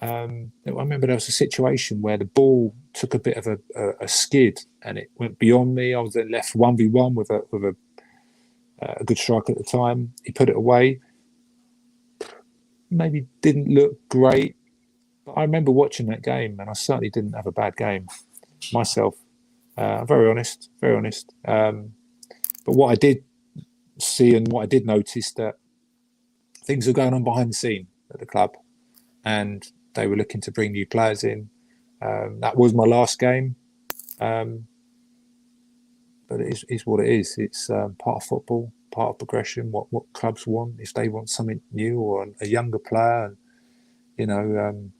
I remember there was a situation where the ball took a bit of a skid and it went beyond me. I was then left 1v1 with a good striker at the time. He put it away. Maybe didn't look great, but I remember watching that game and I certainly didn't have a bad game myself. Very honest. But what I did see and what I did notice that things are going on behind the scene at the club, and they were looking to bring new players in. That was my last game, but it is what it is. It's part of football, part of progression. What clubs want, if they want something new or a younger player, and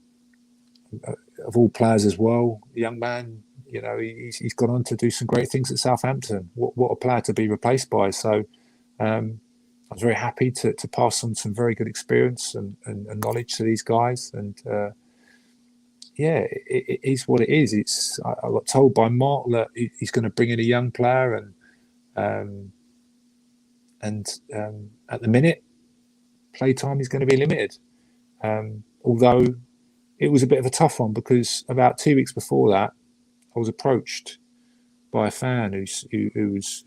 of all players as well, the young man, he's gone on to do some great things at Southampton. What a player to be replaced by. So I was very happy to pass on some very good experience and knowledge to these guys. And it is what it is. I got told by Mark that he's going to bring in a young player, and at the minute, playtime is going to be limited. Although it was a bit of a tough one, because about 2 weeks before that, I was approached by a fan who was,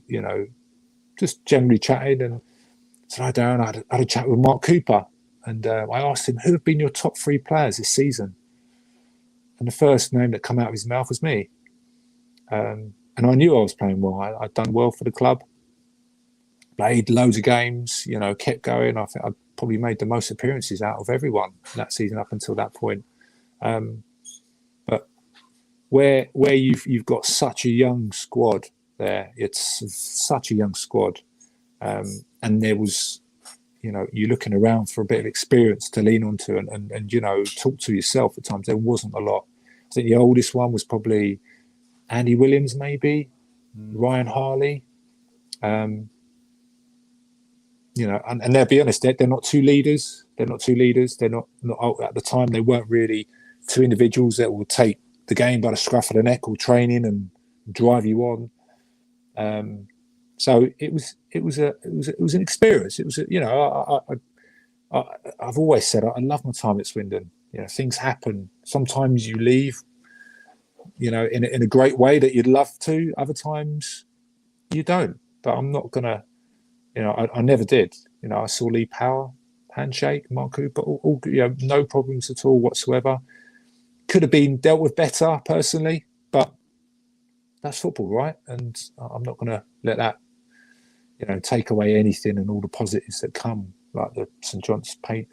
just generally chatting and said, "Hi Darren, I had a chat with Mark Cooper," and I asked him, "Who have been your top 3 players this season?" And the first name that came out of his mouth was me. And I knew I was playing well. I'd done well for the club, played loads of games, kept going. I think I probably made the most appearances out of everyone that season up until that point. But where you've got such a young squad there, it's such a young squad. And there was, you're looking around for a bit of experience to lean onto and talk to yourself at times. There wasn't a lot. I think the oldest one was probably Andy Williams, maybe, Ryan Harley. And they'll be honest, they're not two leaders. They're not at the time, they weren't really two individuals that will take the game by the scruff of the neck or training and drive you on. So it was an experience. It was, I've always said I love my time at Swindon. Things happen. Sometimes you leave, in a great way that you'd love to. Other times you don't. But I'm not gonna, I never did. I saw Lee Power, handshake, Mark Cooper, all no problems at all whatsoever. Could have been dealt with better personally, but that's football, right? And I'm not going to let that, take away anything and all the positives that come, like the St John's paint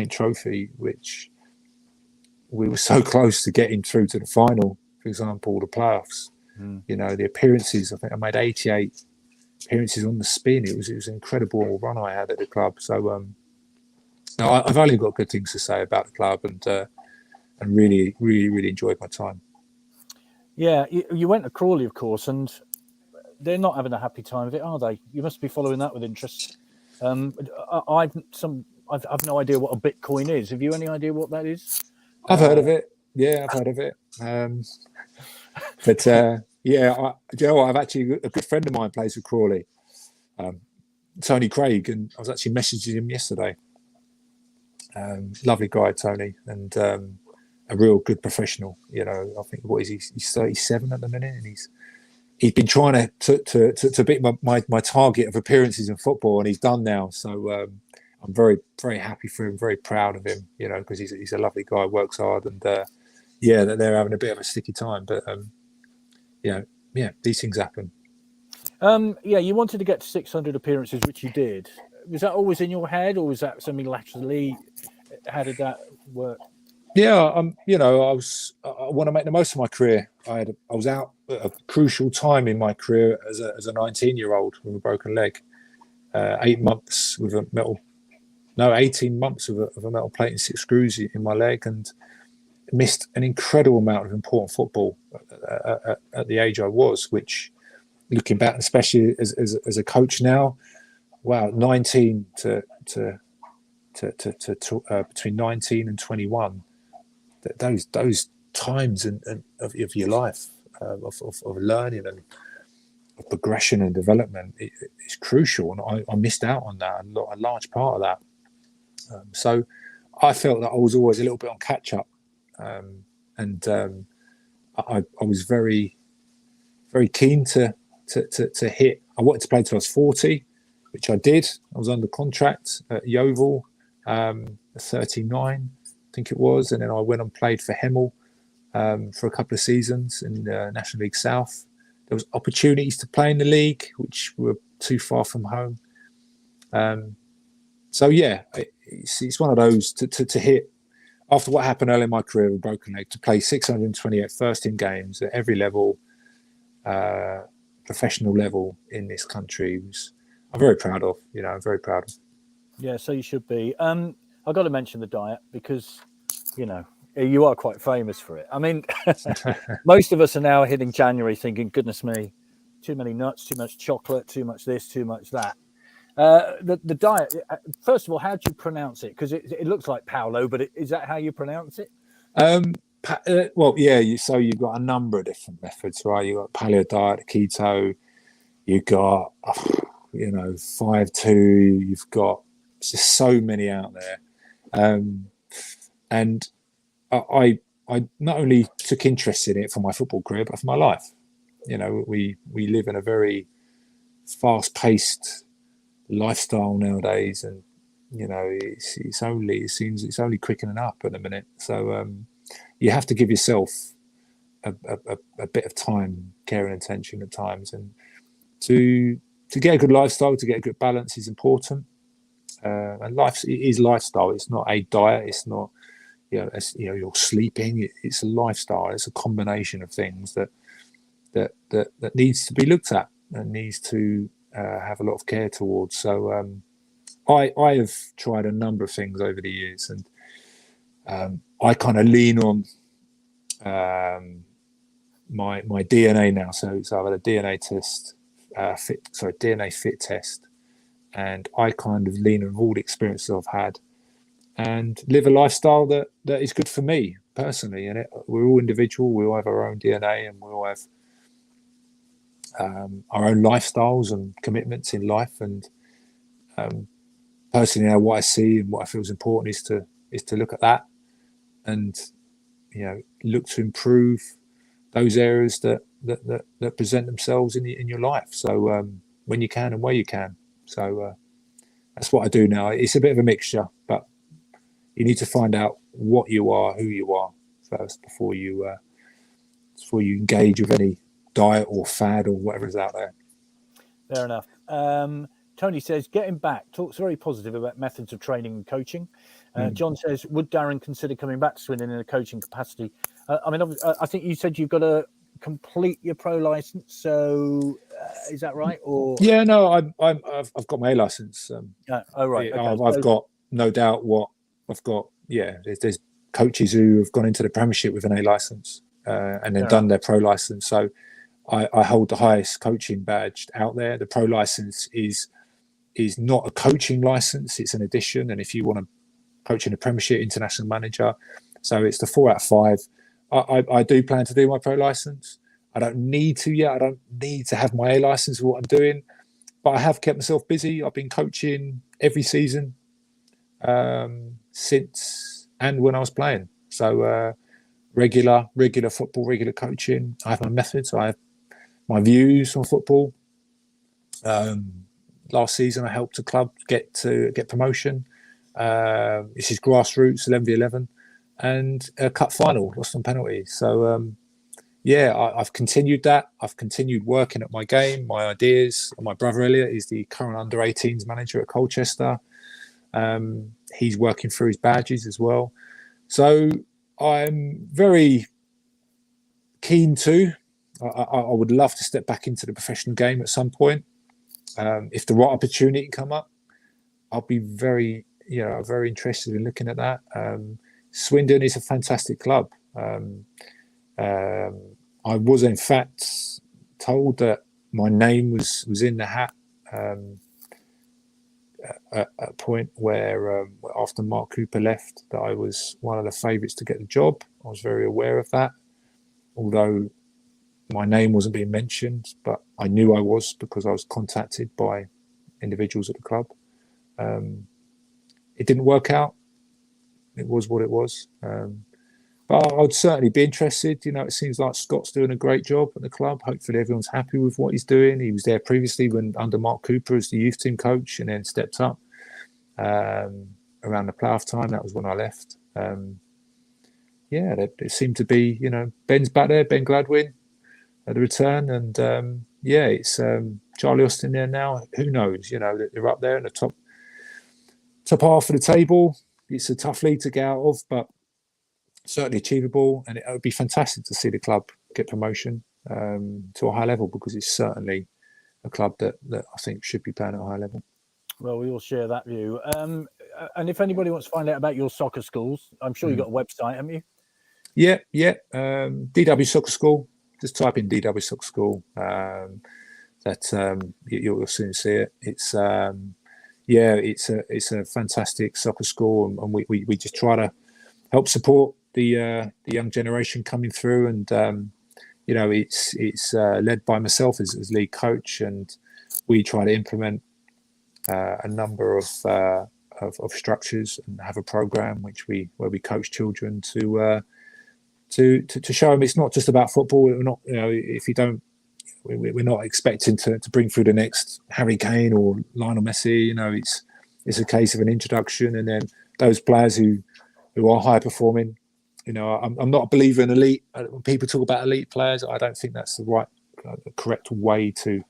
trophy, which we were so close to getting through to the final. For example, the playoffs. The appearances. I think I made 88 appearances on the spin. It was an incredible run I had at the club. So no, I've only got good things to say about the club, and really, really, really enjoyed my time. Yeah, you went to Crawley, of course, and they're not having a happy time of it, are they? You must be following that with interest. I've no idea what a Bitcoin is. Have you any idea what that is? I've heard of it. Yeah, I've heard of it. But do you know what? I've actually, a good friend of mine plays with Crawley, Tony Craig, and I was actually messaging him yesterday. Lovely guy, Tony, and a real good professional. I think he's 37 at the minute, and he's been trying to beat my target of appearances in football, and he's done now. So I'm very, very happy for him, very proud of him, because he's a lovely guy, works hard, and that they're having a bit of a sticky time, but these things happen. You wanted to get to 600 appearances, which you did. Was that always in your head, or was that something laterally? How did that work? Yeah, I want to make the most of my career. I was out at a crucial time in my career as a 19-year-old with a broken leg. 18 months with a metal plate and 6 screws in my leg, and missed an incredible amount of important football at the age I was, which, looking back, especially as a coach now, wow, 19 to between 19 and 21. Those times of your life of learning and of progression and development is crucial, and I missed out on that, a large part of that. So I felt that I was always a little bit on catch up, and I was very, very keen to hit. I wanted to play till I was 40, which I did. I was under contract at Yeovil, 39, I think it was, and then I went and played for Hemel for a couple of seasons in National League South. There was opportunities to play in the league, which were too far from home. So yeah, it's one of those to hit after what happened early in my career with broken leg, to play 628 first team games at every level, professional level in this country. I'm very proud of. I'm very proud of. Yeah, so you should be. I've got to mention the diet because, you are quite famous for it. I mean, most of us are now hitting January thinking, goodness me, too many nuts, too much chocolate, too much this, too much that. The diet, first of all, how do you pronounce it? Because it looks like Paolo, but is that how you pronounce it? Well, yeah, so you've got a number of different methods, right? You've got paleo diet, keto, you've got, 5-2, you've got just so many out there. And I not only took interest in it for my football career, but for my life. We live in a very fast-paced lifestyle nowadays, and it's only quickening up at the minute. So you have to give yourself a bit of time, care and attention at times, and to get a good lifestyle, to get a good balance is important. And life is lifestyle. It's not a diet. It's not you're sleeping. It's a lifestyle. It's a combination of things that needs to be looked at and needs to have a lot of care towards. So I have tried a number of things over the years, and I kind of lean on my DNA now. So I've had a DNA test, DNA fit test, and I kind of lean on all the experiences I've had and live a lifestyle that is good for me personally. And we're all individual. We all have our own DNA, and we all have our own lifestyles and commitments in life. And personally, what I see and what I feel is important is to look at that and look to improve those areas that present themselves in your life. So when you can and where you can. So that's what I do now. It's a bit of a mixture, but you need to find out what you are, who you are first before you engage with any diet or fad or whatever is out there. Fair enough. Tony says, getting back, talks very positive about methods of training and coaching. John says, would Darren consider coming back to Swindon in a coaching capacity? I think you said you've got to complete your pro license. So is that right? Or yeah, no, I've got my A license. Right. Okay. I've got no doubt what I've got. Yeah, there's coaches who have gone into the Premiership with an A license and then done their pro license. So I hold the highest coaching badge out there. The pro license is not a coaching license; it's an addition. And if you want to coach in the Premiership, international manager, so it's the 4 out of 5. I do plan to do my pro license. I don't need to yet. I don't need to have my A license for what I'm doing, but I have kept myself busy. I've been coaching every season since and when I was playing. So regular football, regular coaching. I have my methods. I have my views on football. Last season, I helped a club get promotion. This is grassroots 11v11 and a cup final, lost on penalty. So I've continued that. I've continued working at my game, my ideas. My brother Elliot is the current under-18s manager at Colchester. He's working through his badges as well. So I'm very keen to. I would love to step back into the professional game at some point. If the right opportunity come up, I'll be very interested in looking at that. Swindon is a fantastic club. I was in fact told that my name was in the hat at a point where after Mark Cooper left, that I was one of the favourites to get the job. I was very aware of that, although my name wasn't being mentioned, but I knew I was because I was contacted by individuals at the club. It didn't work out. It was what it was. But I'd certainly be interested. It seems like Scott's doing a great job at the club. Hopefully everyone's happy with what he's doing. He was there previously under Mark Cooper as the youth team coach, and then stepped up around the playoff time. That was when I left. There seemed to be, Ben's back there, Ben Gladwin at the return. And it's Charlie Austin there now. Who knows? They're up there in the top half of the table. It's a tough league to get out of, but certainly achievable, and it would be fantastic to see the club get promotion to a high level, because it's certainly a club that I think should be playing at a high level. Well, we all share that view. And if anybody wants to find out about your soccer schools, I'm sure you've got a website, haven't you? Yeah. DW Soccer School. Just type in DW Soccer School. You'll soon see it. It's a fantastic soccer school, and we just try to help support the young generation coming through, and it's led by myself as lead coach, and we try to implement a number of structures and have a program where we coach children to show them it's not just about football. We're not, we're not expecting to bring through the next Harry Kane or Lionel Messi. It's a case of an introduction, and then those players who are high performing. I'm not a believer in elite. When people talk about elite players, I don't think that's the correct way to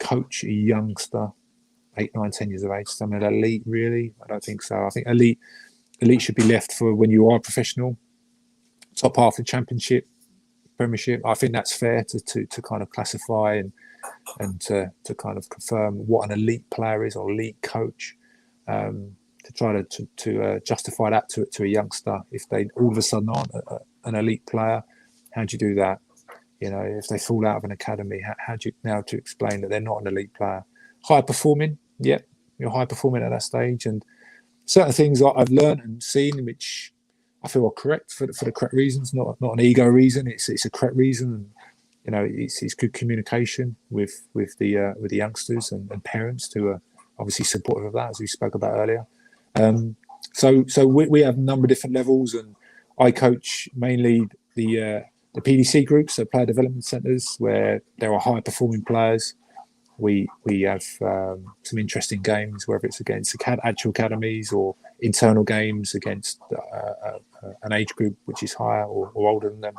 coach a youngster, 8, 9, 10 years of age. Something elite, really? I don't think so. I think elite should be left for when you are a professional, top half of the Championship, Premiership. I think that's fair to kind of classify and to kind of confirm what an elite player is, or elite coach. To try to justify that to a youngster, if they all of a sudden aren't an elite player, how do you do that? If they fall out of an academy, how do you now to explain that they're not an elite player? High performing, yeah, you're high performing at that stage, and certain things I've learned and seen, which I feel are correct for the correct reasons, not an ego reason. It's a correct reason, and it's good communication with the youngsters and parents who are obviously supportive of that, as we spoke about earlier. So we have a number of different levels, and I coach mainly the PDC groups, so player development centres, where there are high performing players. We have some interesting games, whether it's against actual academies or internal games against an age group which is higher or older than them,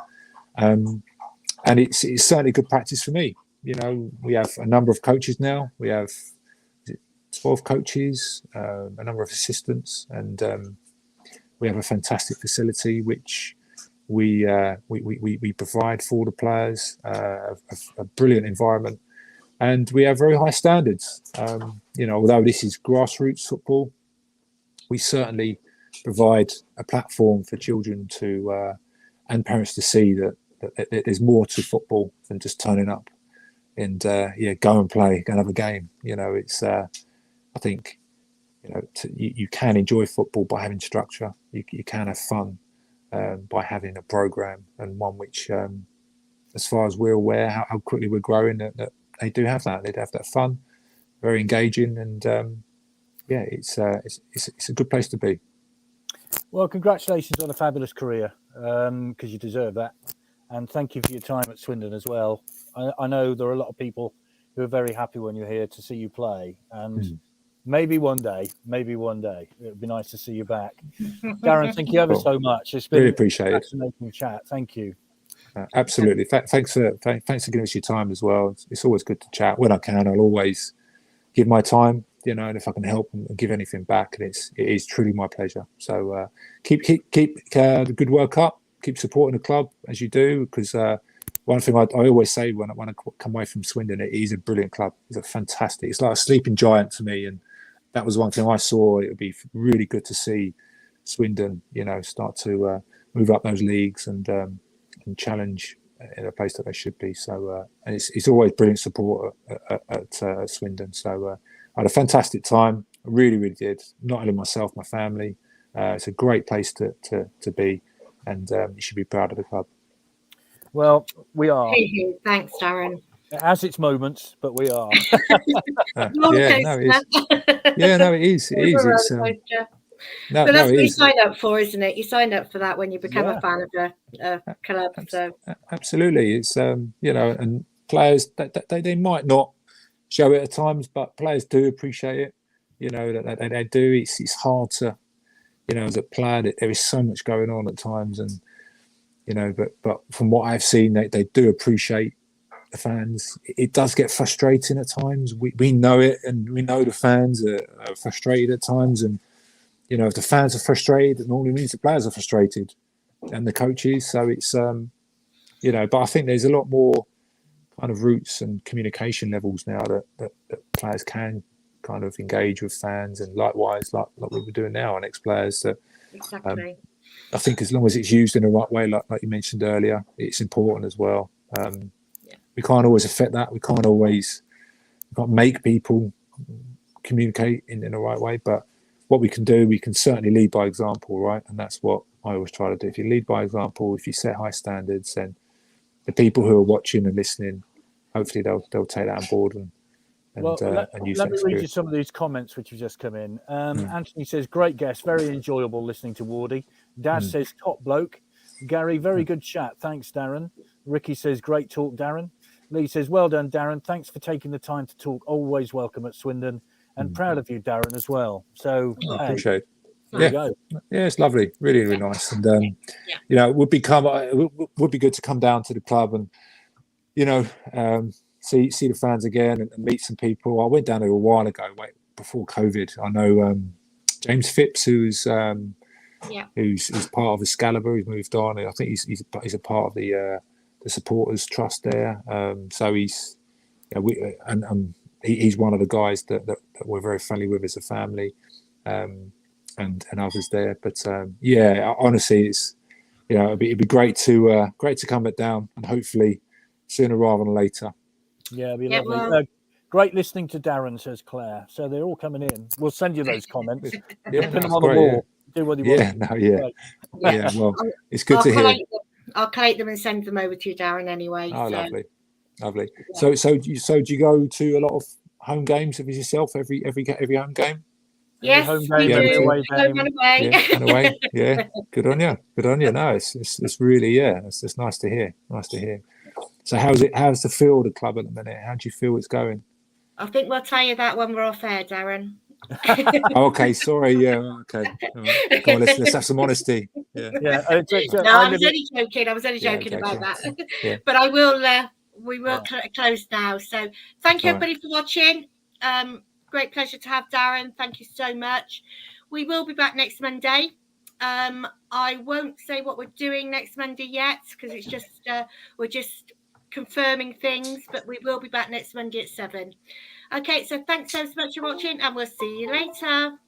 and it's certainly good practice for me. We have a number of coaches now. We have 12 coaches, a number of assistants, and we have a fantastic facility which we provide for the players, a brilliant environment, and we have very high standards. Although this is grassroots football, we certainly provide a platform for children to and parents to see that there's more to football than just turning up and go and play, go and have a game. It's I think you can enjoy football by having structure. You can have fun by having a program, and one which, as far as we're aware, how quickly we're growing, that they do have that. They have that fun, very engaging, and it's a good place to be. Well, congratulations on a fabulous career, because you deserve that, and thank you for your time at Swindon as well. I know there are a lot of people who are very happy when you're here to see you play, and maybe one day, it would be nice to see you back. Darren, thank you ever so much. It's been really appreciate a fascinating chat. Thank you. Absolutely. Thanks for giving us your time as well. It's always good to chat. When I can, I'll always give my time, and if I can help and give anything back, and it is truly my pleasure. So keep the good work up. Keep supporting the club as you do, because one thing I always say when I come away from Swindon, it is a brilliant club. It's a fantastic. It's like a sleeping giant to me, and that was one thing I saw. It would be really good to see Swindon, start to move up those leagues and challenge in a place that they should be. So and it's always brilliant support at Swindon. So I had a fantastic time. I really, really did. Not only myself, my family. It's a great place to be, and you should be proud of the club. Well, we are. Thanks, Darren. It has its moments, but we are. Yeah, no, it is. Yeah, no, it is. It is. It's but that's what you sign up for, isn't it? You sign up for that when you become a fan of a club. So absolutely, it's and players they might not show it at times, but players do appreciate it. That they do. It's hard to, as a player, there is so much going on at times, and but from what I've seen, they do appreciate the fans. It does get frustrating at times. We know it, and we know the fans are frustrated at times, and if the fans are frustrated, it normally means the players are frustrated, and the coaches. So it's but I think there's a lot more kind of routes and communication levels now that players can kind of engage with fans, and likewise, like we were doing now on ex-players. That exactly. I think as long as it's used in the right way, like you mentioned earlier, it's important as well. We can't always affect that. We can't make people communicate in the right way, but what we can do, we can certainly lead by example, right? And that's what I always try to do. If you lead by example, if you set high standards, then the people who are watching and listening, hopefully they'll take that on board and use that experience. Let me read you some of these comments which have just come in. Anthony says, great guest, very enjoyable listening to Wardy. Daz says, top bloke. Gary, very good chat. Thanks, Darren. Ricky says, great talk, Darren. Lee says, well done, Darren. Thanks for taking the time to talk. Always welcome at Swindon. And proud of you, Darren, as well. So, appreciate it. There you go. Yeah, it's lovely. Really, really nice. And, it would be good to come down to the club and, see the fans again and meet some people. I went down there a while ago, before COVID. I know James Phipps, who's part of Excalibur. He's moved on. I think he's a part of the supporters trust there. So he's he's one of the guys that we're very friendly with as a family, and others there. But honestly, it's it'd be great to come back down, and hopefully sooner rather than later. Yeah, it'd be lovely. Well, great listening to Darren, says Claire. So they're all coming in. We'll send you those comments. Pin them on the wall. Do what you want. Yeah. Well, it's good to hear. I'll collate them and send them over to you, Darren. Anyway. Oh, lovely. Yeah. So do you go to a lot of home games of yourself? Every home game? Yes, we do. Away. Yeah. Good on you. No, it's really it's nice to hear. So how's the feel of the club at the minute? How do you feel it's going? I think we'll tell you that when we're off air, Darren. Okay, sorry. Yeah, okay. Right. Come on, let's have some honesty. Yeah. I was only joking about that. Yeah. But I will. We will close now. So thank you everybody for watching. Great pleasure to have Darren. Thank you so much. We will be back next Monday. I won't say what we're doing next Monday yet because it's just we're just confirming things, but we will be back next Monday at 7. Okay, so thanks so much for watching, and we'll see you later.